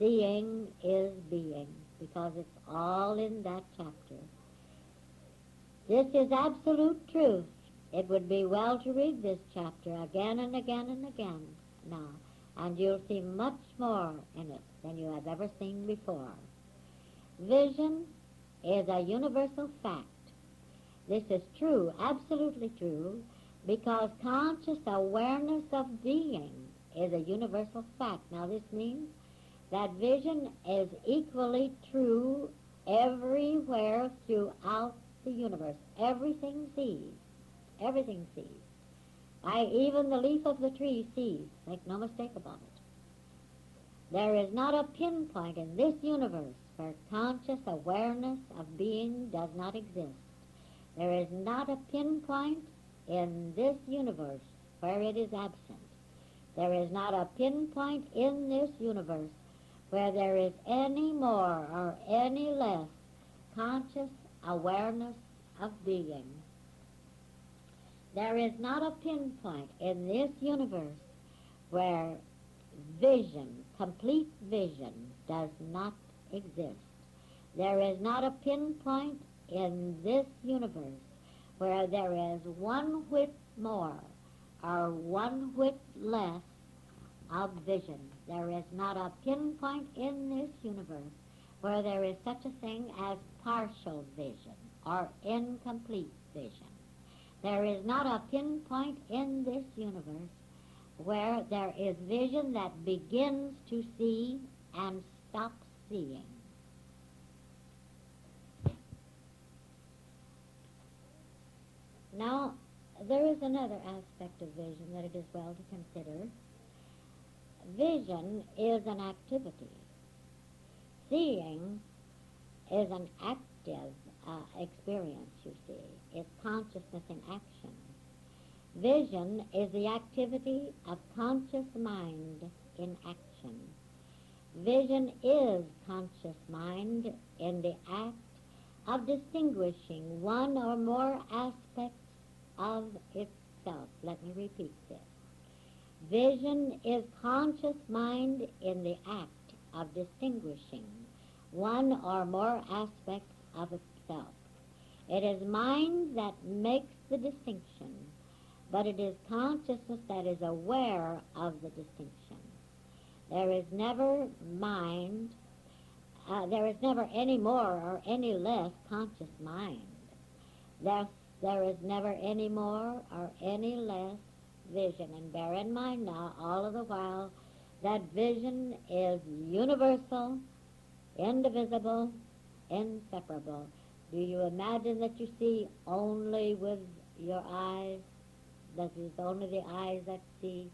Seeing is Being, because it's all in that chapter. This is absolute truth. It would be well to read this chapter again and again and again now, and you'll see much more in it than you have ever seen before. Vision is a universal fact. This is true, absolutely true, because conscious awareness of being is a universal fact. Now this means that vision is equally true everywhere throughout the universe. Everything sees. Everything sees. Even the leaf of the tree sees. Make no mistake about it. There is not a pinpoint in this universe where conscious awareness of being does not exist. There is not a pinpoint in this universe where it is absent. There is not a pinpoint in this universe where there is any more or any less conscious awareness of being. There is not a pinpoint in this universe where vision, complete vision, does not exist. There is not a pinpoint in this universe where there is one whit more or one whit less of vision. There is not a pinpoint in this universe where there is such a thing as partial vision or incomplete vision. There is not a pinpoint in this universe where there is vision that begins to see and stops seeing. Now, there is another aspect of vision that it is well to consider. Vision is an activity. Seeing is an active experience, you see. It's consciousness in action. Vision is the activity of conscious mind in action. Vision is conscious mind in the act of distinguishing one or more aspects of itself. Let me repeat this. Vision is conscious mind in the act of distinguishing one or more aspects of itself. It is mind that makes the distinction, but it is consciousness that is aware of the distinction. There is never mind, there is never any more or any less conscious mind. There is never any more or any less vision. And bear in mind now, all of the while, that vision is universal, indivisible, inseparable. Do you imagine that you see only with your eyes? That it is only the eyes that see?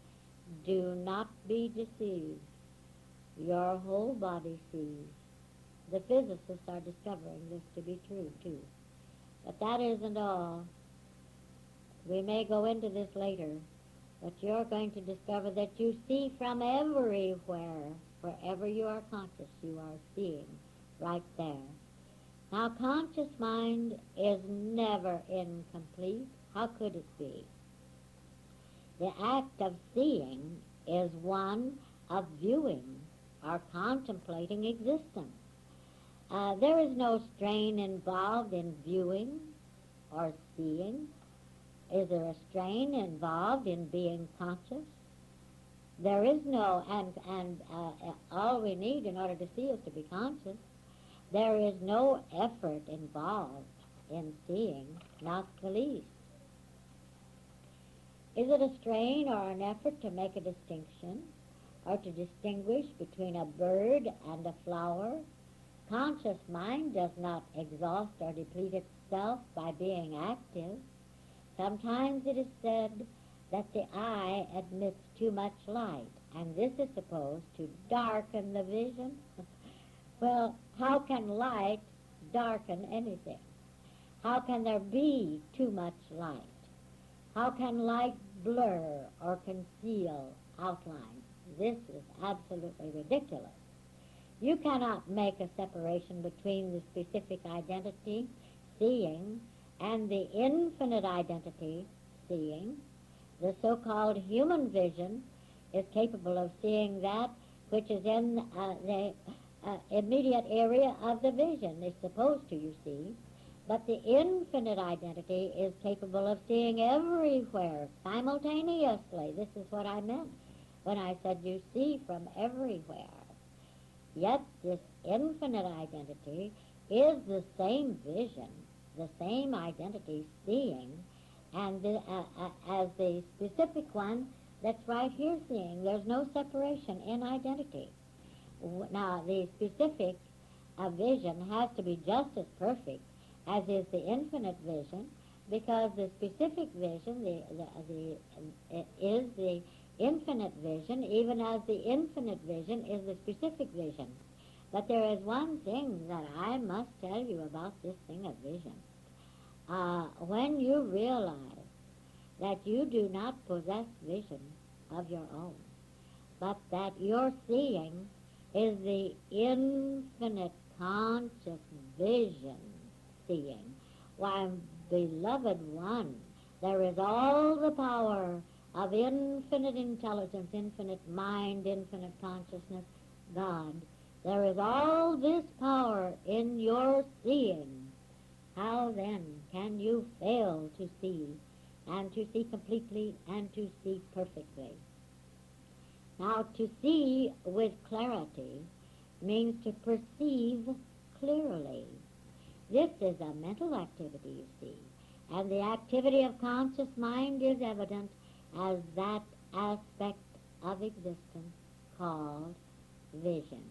Do not be deceived. Your whole body sees. The physicists are discovering this to be true, too. But that isn't all. We may go into this later, but you're going to discover that you see from everywhere. Wherever you are conscious, you are seeing right there. Now, conscious mind is never incomplete. How could it be? The act of seeing is one of viewing or contemplating existence. There is no strain involved in viewing or seeing. Is there a strain involved in being conscious? There is no, and all we need in order to see is to be conscious. There is no effort involved in seeing, not the least. Is it a strain or an effort to make a distinction or to distinguish between a bird and a flower? Conscious mind does not exhaust or deplete itself by being active. Sometimes it is said that the eye admits too much light, and this is supposed to darken the vision. Well, how can light darken anything? How can there be too much light? How can light blur or conceal outlines? This is absolutely ridiculous. You cannot make a separation between the specific identity, seeing, and the infinite identity, seeing. The so-called human vision is capable of seeing that which is in the immediate area of the vision. It's supposed to, you see. But the infinite identity is capable of seeing everywhere simultaneously. This is what I meant when I said you see from everywhere. Yet this infinite identity is the same vision, the same identity seeing, and as the specific one that's right here seeing. There's no separation in identity. Now, the specific vision has to be just as perfect as is the infinite vision, because the specific vision is the infinite vision, even as the infinite vision is the specific vision. But there is one thing that I must tell you about this thing of vision. When you realize that you do not possess vision of your own, but that your seeing is the infinite conscious vision seeing, why, beloved one, there is all the power of infinite intelligence, infinite mind, infinite consciousness, God. There is all this power in your seeing. How then can you fail to see, and to see completely, and to see perfectly? Now, to see with clarity means to perceive clearly. This is a mental activity, you see, and the activity of conscious mind is evident as that aspect of existence called vision.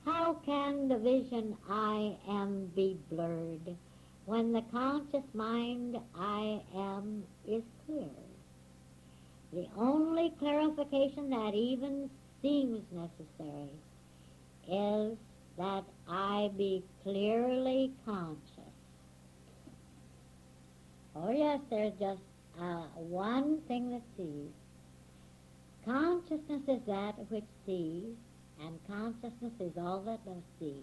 How can the vision I am be blurred when the conscious mind I am is clear? The only clarification that even seems necessary is that I be clearly conscious. Oh yes, there's just one thing that sees. Consciousness is that which sees, and consciousness is all that does see.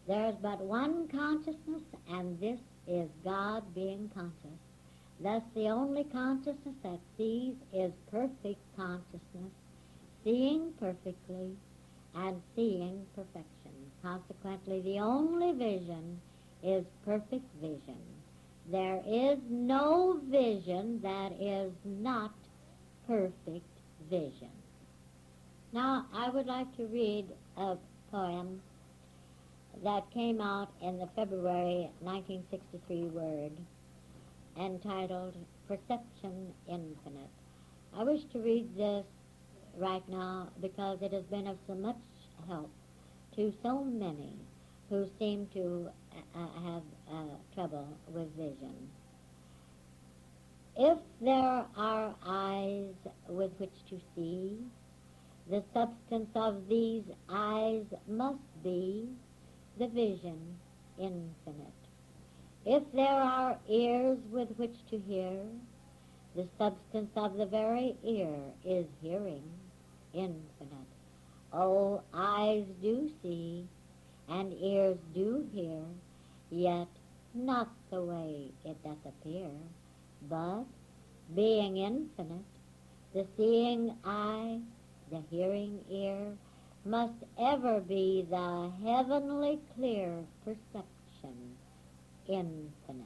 There's but one consciousness, and this is God being conscious. Thus the only consciousness that sees is perfect consciousness, seeing perfectly and seeing perfection. Consequently, the only vision is perfect vision. There is no vision that is not perfect vision. Now, I would like to read a poem that came out in the February 1963 Word, entitled Perception Infinite. I wish to read this right now because it has been of so much help to so many who seem to have trouble with vision. If there are eyes with which to see, the substance of these eyes must be the vision infinite. If there are ears with which to hear, the substance of the very ear is hearing infinite. Oh, eyes do see, and ears do hear, yet not the way it doth appear, but, being infinite, the seeing eye, the hearing ear, must ever be the heavenly clear perception infinite.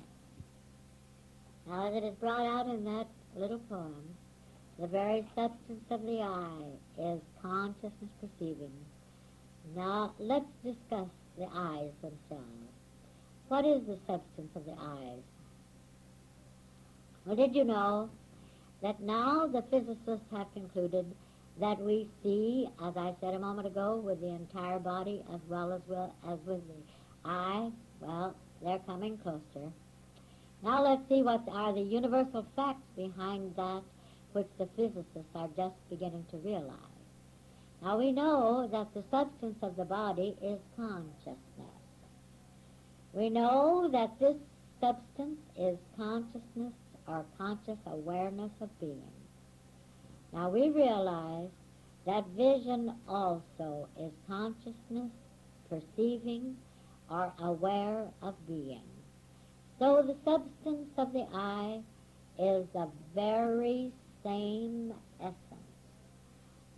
Now, as it is brought out in that little poem, the very substance of the eye is consciousness perceiving. Now, let's discuss the eyes themselves. What is the substance of the eyes? Well, did you know that now the physicists have concluded that we see, as I said a moment ago, with the entire body as well as with the eye? Well, they're coming closer. Now let's see what are the universal facts behind that which the physicists are just beginning to realize. Now we know that the substance of the body is consciousness. We know that this substance is consciousness or conscious awareness of being. Now we realize that vision also is consciousness, perceiving, or aware of being. So the substance of the eye is the very same essence.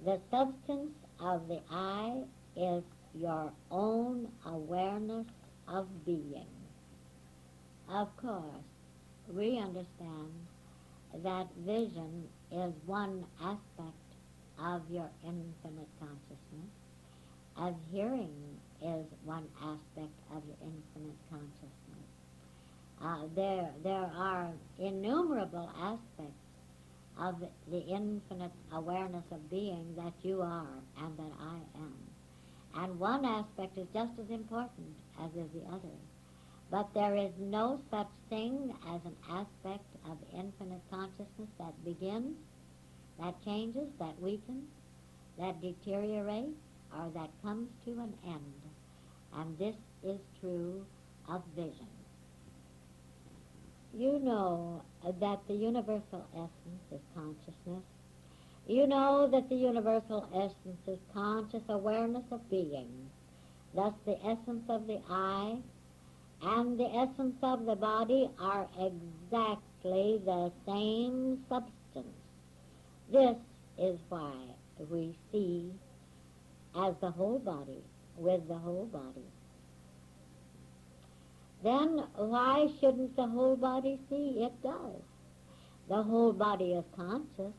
The substance of the eye is your own awareness of being. Of course, we understand that vision is one aspect of your infinite consciousness, as hearing is one aspect of your infinite consciousness. There are innumerable aspects of the infinite awareness of being that you are and that I am. And one aspect is just as important as is the other. But there is no such thing as an aspect of infinite consciousness that begins, that changes, that weakens, that deteriorates, or that comes to an end. And this is true of vision. You know that the universal essence is consciousness. You know that the universal essence is conscious awareness of being. Thus the essence of the eye and the essence of the body are exactly the same substance. This is why we see as the whole body, with the whole body. Then why shouldn't the whole body see? It does. The whole body is conscious,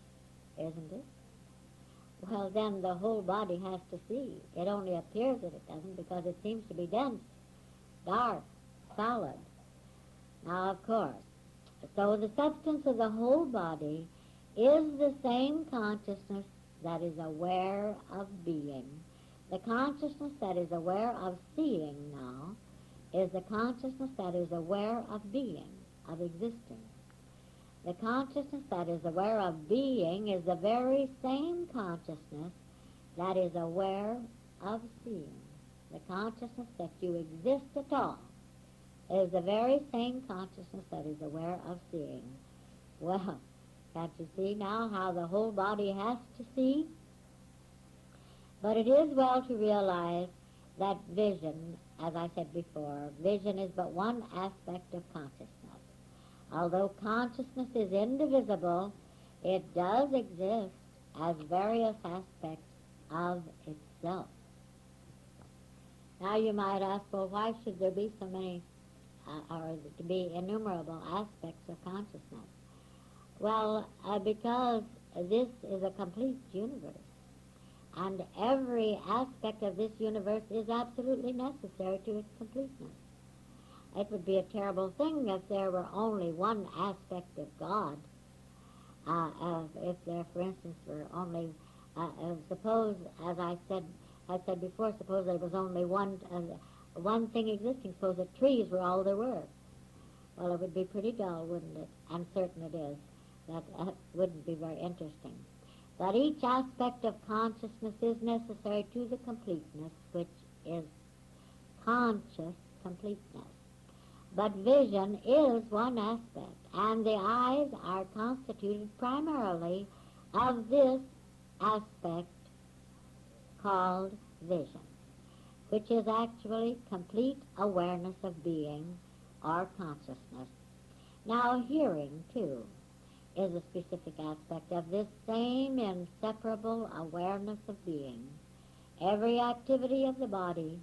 isn't it? Well, then the whole body has to see. It only appears that it doesn't because it seems to be dense, dark, solid. Now, of course, so the substance of the whole body is the same consciousness that is aware of being. The consciousness that is aware of seeing now is the consciousness that is aware of being, of existing. The consciousness that is aware of being is the very same consciousness that is aware of seeing. The consciousness that you exist at all is the very same consciousness that is aware of seeing. Well, can't you see now how the whole body has to see? But it is well to realize that vision, as I said before, vision is but one aspect of consciousness. Although consciousness is indivisible, it does exist as various aspects of itself. Now you might ask, well, why should there be so many, or to be innumerable aspects of consciousness? Well, because this is a complete universe. And every aspect of this universe is absolutely necessary to its completeness. It would be a terrible thing if there were only one aspect of God. If there, for instance, were only, suppose, as I said before, suppose there was only one thing existing. Suppose that trees were all there were. Well, it would be pretty dull, wouldn't it? And certain it is. That wouldn't be very interesting. But each aspect of consciousness is necessary to the completeness, which is conscious completeness. But vision is one aspect, and the eyes are constituted primarily of this aspect called vision, which is actually complete awareness of being or consciousness. Now, hearing, too, is a specific aspect of this same inseparable awareness of being. Every activity of the body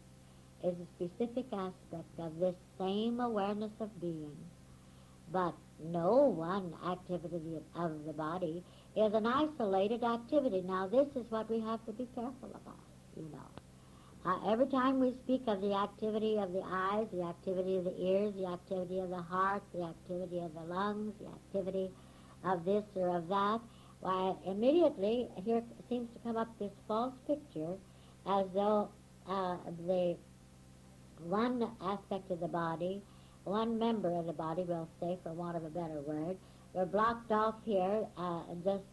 is a specific aspect of this same awareness of being. But no one activity of the body is an isolated activity. Now, this is what we have to be careful about, you know. Every time we speak of the activity of the eyes, the activity of the ears, the activity of the heart, the activity of the lungs, the activity of this or of that, why, immediately here seems to come up this false picture as though the one aspect of the body, one member of the body, we'll say, for want of a better word, were blocked off here, just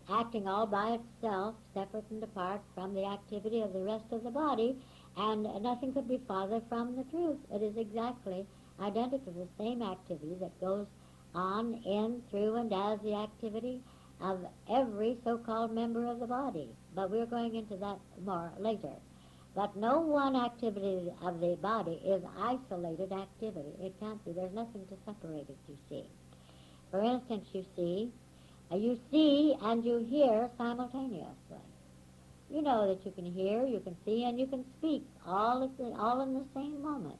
acting all by itself, separate and apart from the activity of the rest of the body, and nothing could be farther from the truth. It is exactly identical to the same activity that goes on in, through, and as the activity of every so-called member of the body. But we're going into that more later. But no one activity of the body is isolated activity. It can't be. There's nothing to separate it, you see. For instance, you see and you hear simultaneously. You know that you can hear, you can see, and you can speak all in the same moment.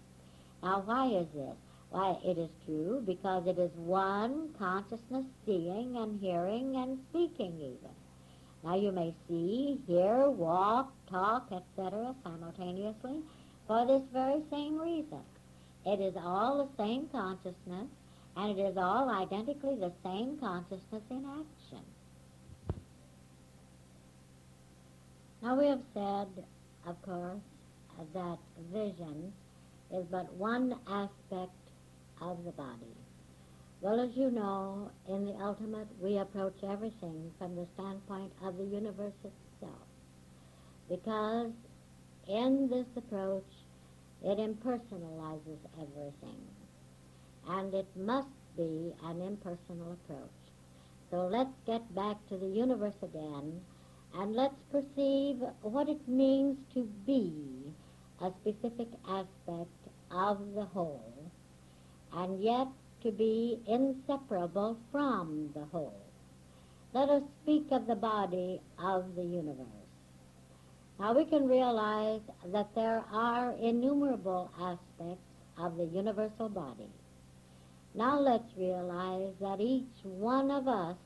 Now, why is this? Why, it is true because it is one consciousness seeing and hearing and speaking even. Now, you may see, hear, walk, talk, etc. simultaneously for this very same reason. It is all the same consciousness, and it is all identically the same consciousness in action. Now, we have said, of course, that vision is but one aspect of the body. Well, as you know, in the ultimate, we approach everything from the standpoint of the universe itself, because in this approach, it impersonalizes everything, and it must be an impersonal approach. So let's get back to the universe again, and let's perceive what it means to be a specific aspect of the whole, and yet to be inseparable from the whole. Let us speak of the body of the universe. Now we can realize that there are innumerable aspects of the universal body. Now let's realize that each one of us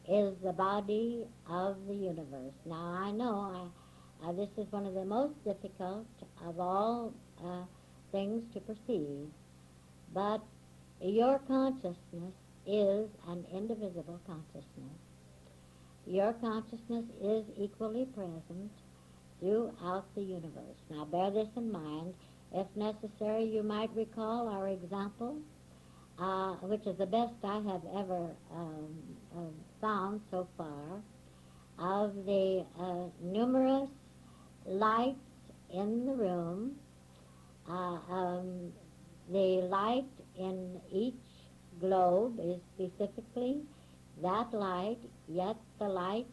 is the body of the universe. Now I know this is one of the most difficult of all things to perceive, but your consciousness is an indivisible consciousness. Your consciousness is equally present throughout the universe. Now bear this in mind. If necessary, you might recall our example, which is the best I have ever found so far, of the numerous lights in the room. The light in each globe is specifically that light, yet the light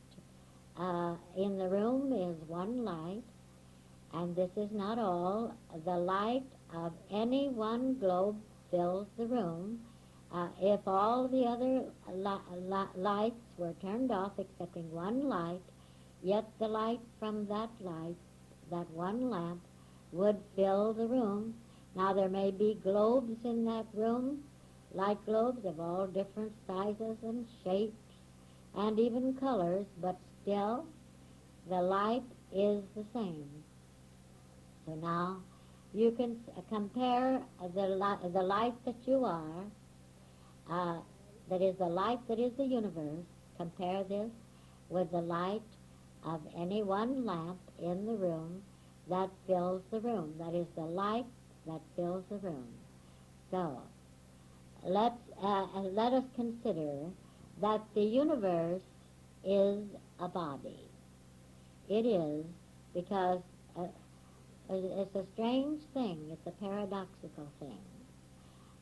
in the room is one light, and this is not all. The light of any one globe fills the room. If all the other lights were turned off excepting one light, yet the light from that light, that one lamp, would fill the room. Now there may be globes in that room, light globes of all different sizes and shapes and even colors, but still the light is the same. So now you can compare the light that you are, that is the light that is the universe. Compare this with the light of any one lamp in the room that fills the room. That is the light that fills the room. So let us consider that the universe is a body. It is, because it's a strange thing. It's a paradoxical thing.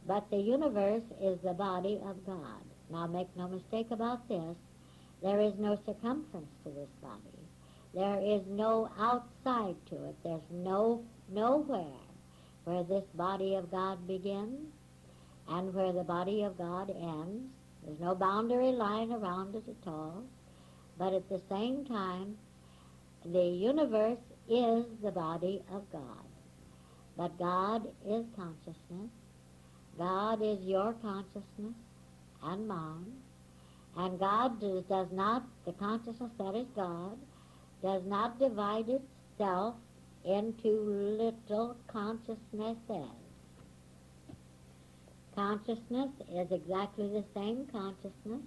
But the universe is the body of God. Now make no mistake about this. There is no circumference to this body. There is no outside to it. There's nowhere where this body of God begins and where the body of God ends. There's no boundary line around it at all. But at the same time, the universe is the body of God. But God is consciousness. God is your consciousness and mine. And God does not, the consciousness that is God, does not divide itself into little consciousnesses. Consciousness is exactly the same consciousness,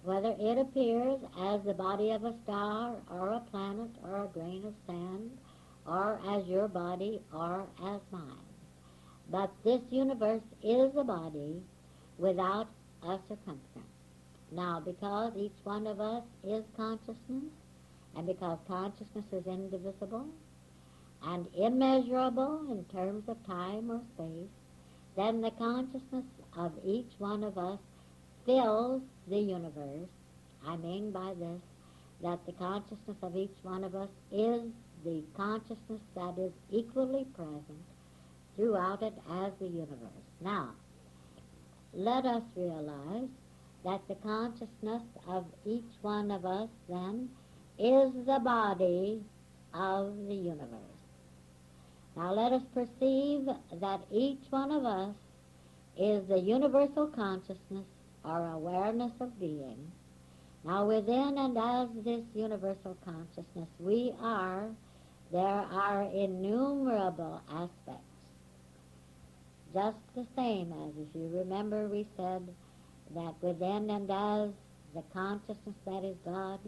whether it appears as the body of a star or a planet or a grain of sand, or as your body or as mine. But this universe is a body without a circumference. Now, because each one of us is consciousness, and because consciousness is indivisible and immeasurable in terms of time or space, then the consciousness of each one of us fills the universe. I mean by this that the consciousness of each one of us is the consciousness that is equally present throughout it as the universe. Now, let us realize that the consciousness of each one of us then is the body of the universe. Now let us perceive that each one of us is the universal consciousness or awareness of being. Now within and as this universal consciousness there are innumerable aspects. Just the same as, if you remember, we said that within and as the consciousness that is God,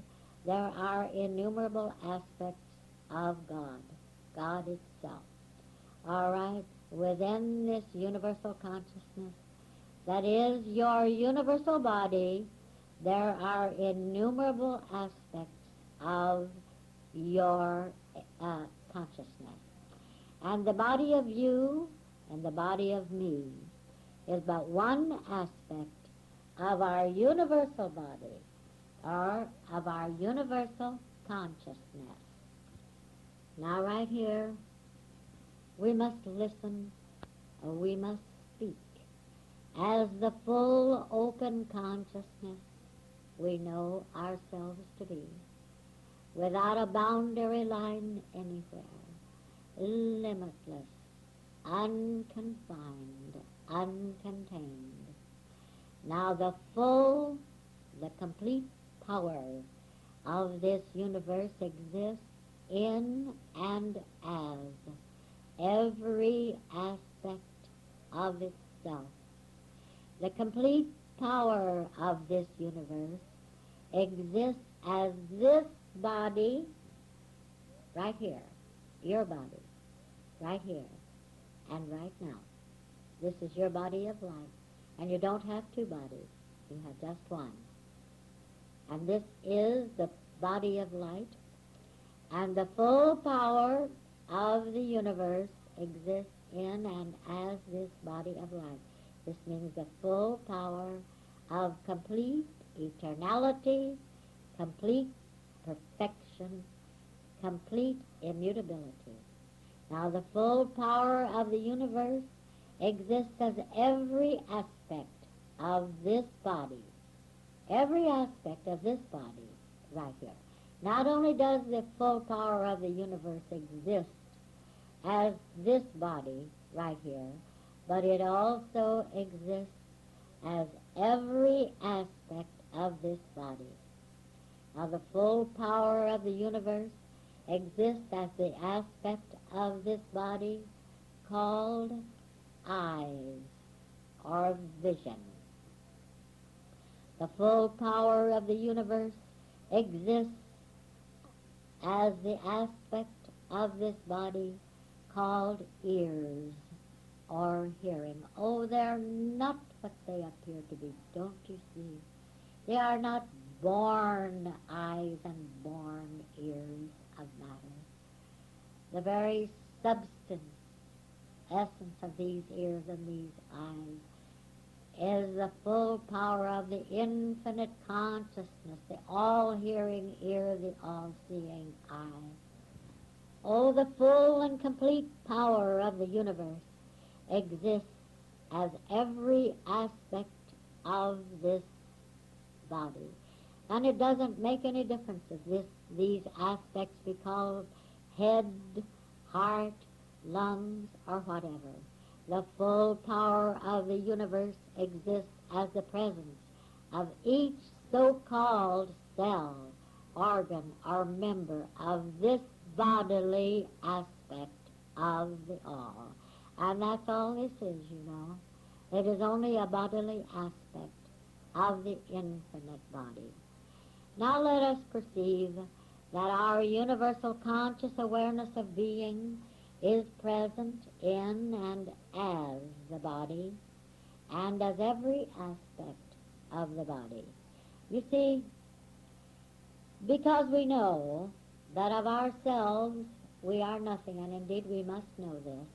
there are innumerable aspects of God, God itself. All right, within this universal consciousness, that is your universal body, there are innumerable aspects of your consciousness. And the body of you and the body of me is but one aspect of our universal body, or of our universal consciousness. Now right here, we must listen, or we must speak, as the full open consciousness we know ourselves to be, without a boundary line anywhere, limitless, unconfined, uncontained. Now the complete power of this universe exists in and as every aspect of itself. The complete power of this universe exists as this body right here, your body, right here and right now. This is your body of light, and you don't have two bodies, you have just one. And this is the body of light, and the full power of the universe exists in and as this body of light. This means the full power of complete eternality, complete perfection, complete immutability. Now the full power of the universe exists as every aspect of this body, every aspect of this body right here. Not only does the full power of the universe exist as this body right here, but it also exists as every aspect of this body. Now the full power of the universe exists as the aspect of this body called eyes or vision. The full power of the universe exists as the aspect of this body called ears or hearing. Oh, they're not what they appear to be, don't you see? They are not born eyes and born ears of matter. The very substance, essence of these ears and these eyes is the full power of the infinite consciousness, the all-hearing ear, the all-seeing eye. Oh, the full and complete power of the universe exists as every aspect of this body. And it doesn't make any difference if these aspects be called head, heart, lungs, or whatever. The full power of the universe exists as the presence of each so-called cell, organ, or member of this bodily aspect of the all. And that's all this is, you know. It is only a bodily aspect of the infinite body. Now let us perceive that our universal conscious awareness of being is present in and as the body, and as every aspect of the body. You see, because we know that of ourselves we are nothing, and indeed we must know this,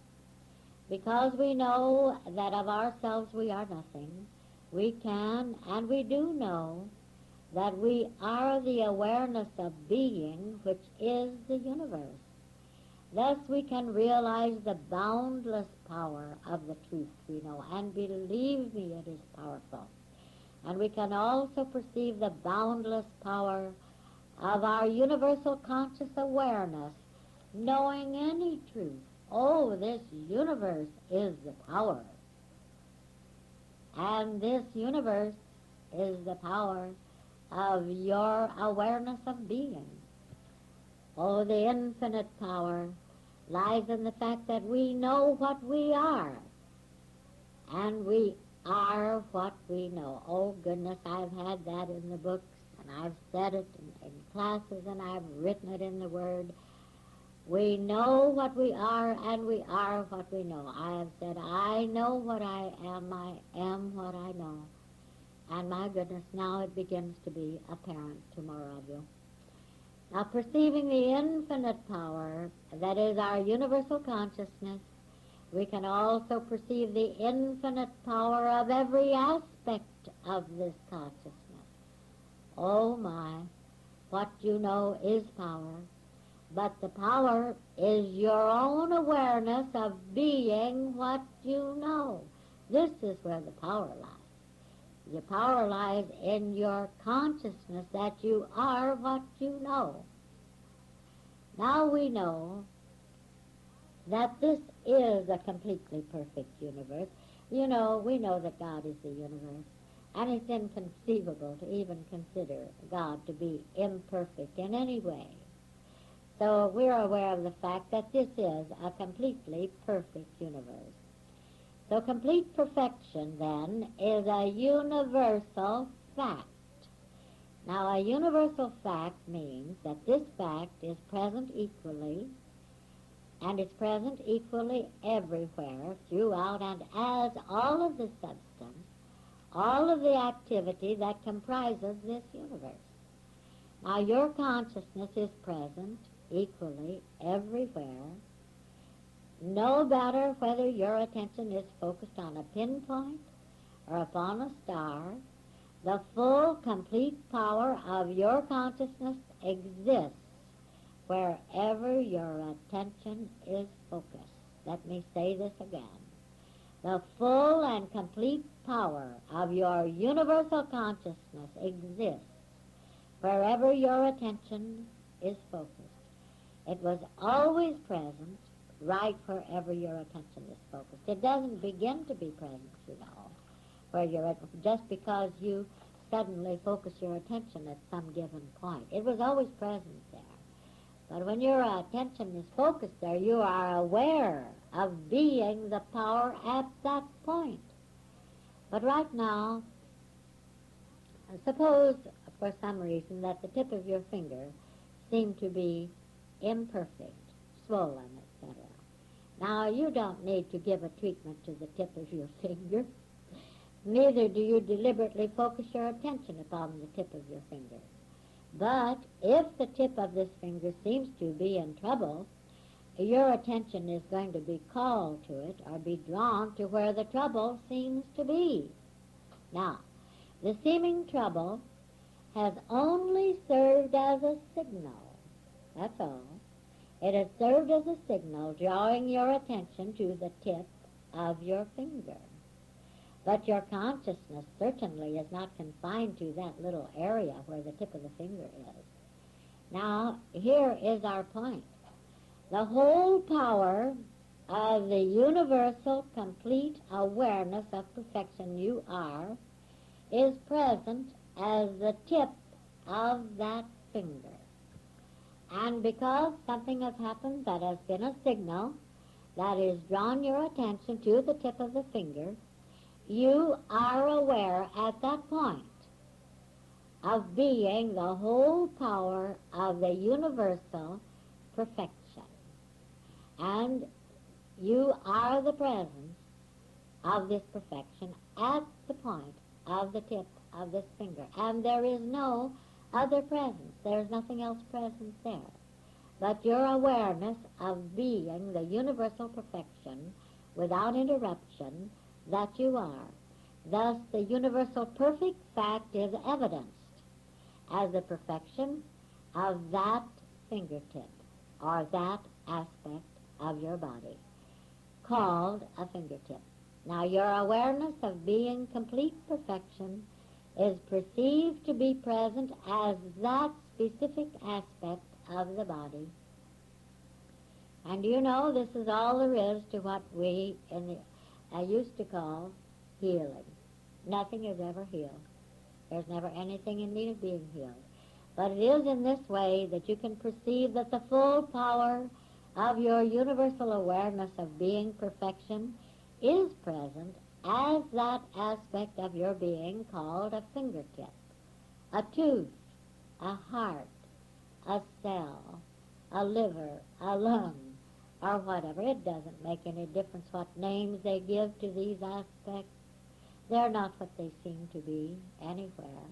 Because we know that of ourselves we are nothing, we can and we do know that we are the awareness of being which is the universe. Thus we can realize the boundless power of the truth we know, and believe me, it is powerful. And we can also perceive the boundless power of our universal conscious awareness, knowing any truth. Oh, this universe is the power. And this universe is the power of your awareness of being. Oh, the infinite power lies in the fact that we know what we are, and we are what we know. Oh, goodness, I've had that in the books, and I've said it in classes, and I've written it in the Word. We know what we are, and we are what we know. I have said, I know what I am what I know. And my goodness, now it begins to be apparent to more of you. Now, perceiving the infinite power that is our universal consciousness, we can also perceive the infinite power of every aspect of this consciousness. Oh my, what you know is power, but the power is your own awareness of being what you know. This is where the power lies. The power lies in your consciousness that you are what you know. Now we know that this is a completely perfect universe. You know, we know that God is the universe, and it's inconceivable to even consider God to be imperfect in any way. So we're aware of the fact that this is a completely perfect universe. So complete perfection, then, is a universal fact. Now, a universal fact means that this fact is present equally, and it's present equally everywhere, throughout, and as all of the substance, all of the activity that comprises this universe. Now, your consciousness is present equally everywhere, no matter whether your attention is focused on a pinpoint or upon a star. The full, complete power of your consciousness exists wherever your attention is focused. Let me say this again. The full and complete power of your universal consciousness exists wherever your attention is focused. It was always present right wherever your attention is focused. It doesn't begin to be present, you know, where you're at, just because you suddenly focus your attention at some given point. It was always present there. But when your attention is focused there, you are aware of being the power at that point. But right now, suppose for some reason that the tip of your finger seemed to be imperfect, swollen, etc. Now, you don't need to give a treatment to the tip of your finger. Neither do you deliberately focus your attention upon the tip of your finger. But if the tip of this finger seems to be in trouble, your attention is going to be called to it or be drawn to where the trouble seems to be. Now, the seeming trouble has only served as a signal. That's all. It has served as a signal drawing your attention to the tip of your finger. But your consciousness certainly is not confined to that little area where the tip of the finger is. Now, here is our point. The whole power of the universal, complete awareness of perfection you are is present as the tip of that finger. And because something has happened that has been a signal that has drawn your attention to the tip of the finger, you are aware at that point of being the whole power of the universal perfection. And you are the presence of this perfection at the point of the tip of this finger. And there is no other presence. There's nothing else present there. But your awareness of being the universal perfection without interruption, that you are. Thus, the universal perfect fact is evidenced as the perfection of that fingertip or that aspect of your body, called a fingertip. Now, your awareness of being complete perfection is perceived to be present as that specific aspect of the body. And you know, this is all there is to what we used to call healing. Nothing is ever healed. There's never anything in need of being healed. But it is in this way that you can perceive that the full power of your universal awareness of being perfection is present as that aspect of your being called a fingertip, a tooth, a heart, a cell, a liver, a lung, or whatever. It doesn't make any difference what names they give to these aspects. They're not what they seem to be anywhere.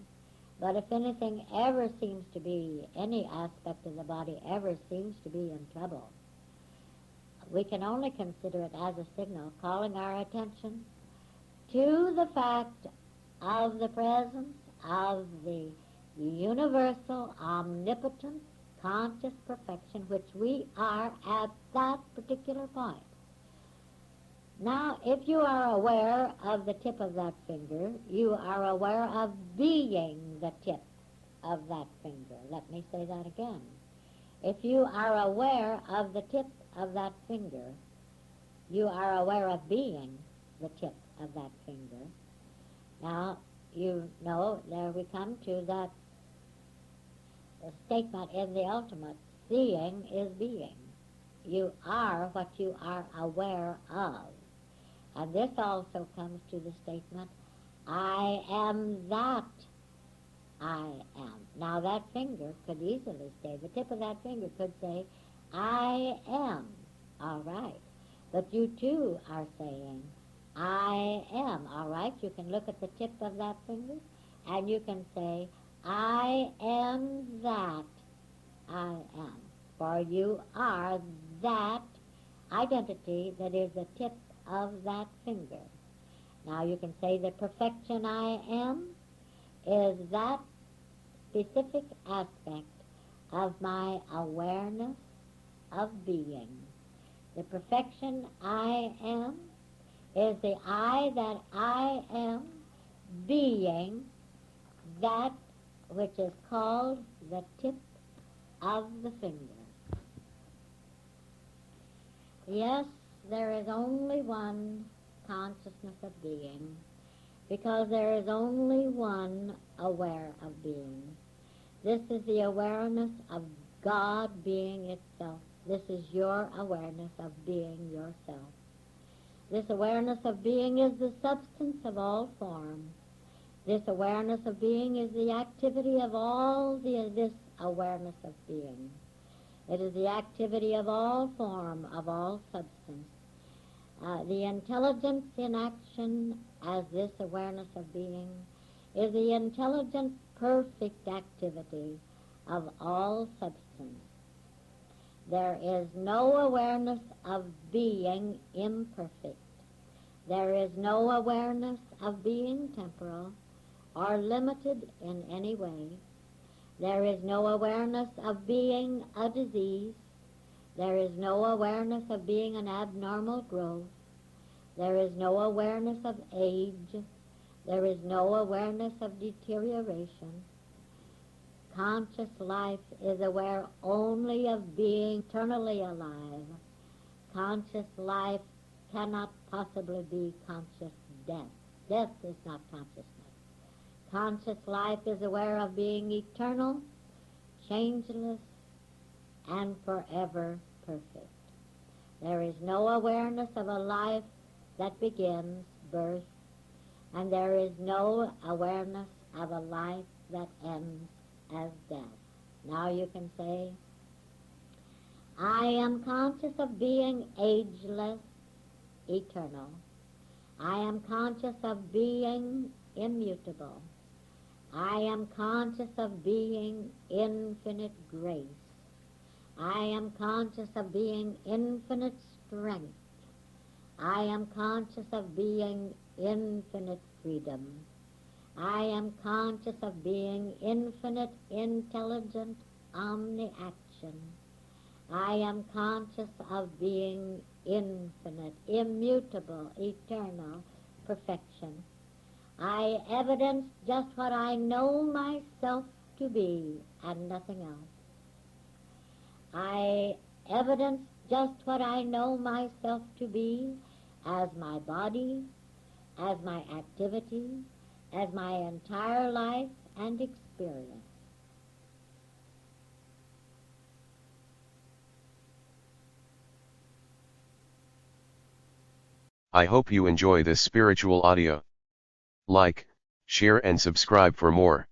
But if anything ever seems to be, any aspect of the body ever seems to be in trouble, we can only consider it as a signal calling our attention to the fact of the presence of the universal, omnipotent, conscious perfection which we are at that particular point. Now, if you are aware of the tip of that finger, you are aware of being the tip of that finger. Let me say that again. If you are aware of the tip of that finger, you are aware of being the tip of that finger. Now, you know, there we come to that statement in the ultimate, seeing is being. You are what you are aware of. And this also comes to the statement, I am that I am. Now that finger could easily say, the tip of that finger could say, I am. All right. But you too are saying, I am. All right. You can look at the tip of that finger and you can say, I am that I am. For you are that identity that is the tip of that finger. Now you can say the perfection I am is that specific aspect of my awareness of being. The perfection I am is the I that I am being that which is called the tip of the finger. Yes, there is only one consciousness of being, because there is only one aware of being. This is the awareness of God being itself. This is your awareness of being yourself. This awareness of being is the substance of all form. This awareness of being is the activity of all this awareness of being. It is the activity of all form, of all substance. The intelligence in action as this awareness of being is the intelligent, perfect activity of all substance. There is no awareness of being imperfect. There is no awareness of being temporal or limited in any way. There is no awareness of being a disease. There is no awareness of being an abnormal growth. There is no awareness of age. There is no awareness of deterioration. Conscious life is aware only of being eternally alive. Conscious life cannot possibly be conscious death. Death is not consciousness. Conscious life is aware of being eternal, changeless, and forever perfect. There is no awareness of a life that begins, birth, and there is no awareness of a life that ends as death. Now you can say, I am conscious of being ageless, eternal. I am conscious of being immutable. I am conscious of being infinite grace. I am conscious of being infinite strength. I am conscious of being infinite freedom. I am conscious of being infinite, intelligent omni-action. I am conscious of being infinite, immutable, eternal perfection. I evidence just what I know myself to be and nothing else. I evidence just what I know myself to be as my body, as my activity, as my entire life and experience. I hope you enjoy this spiritual audio. Like, share and subscribe for more.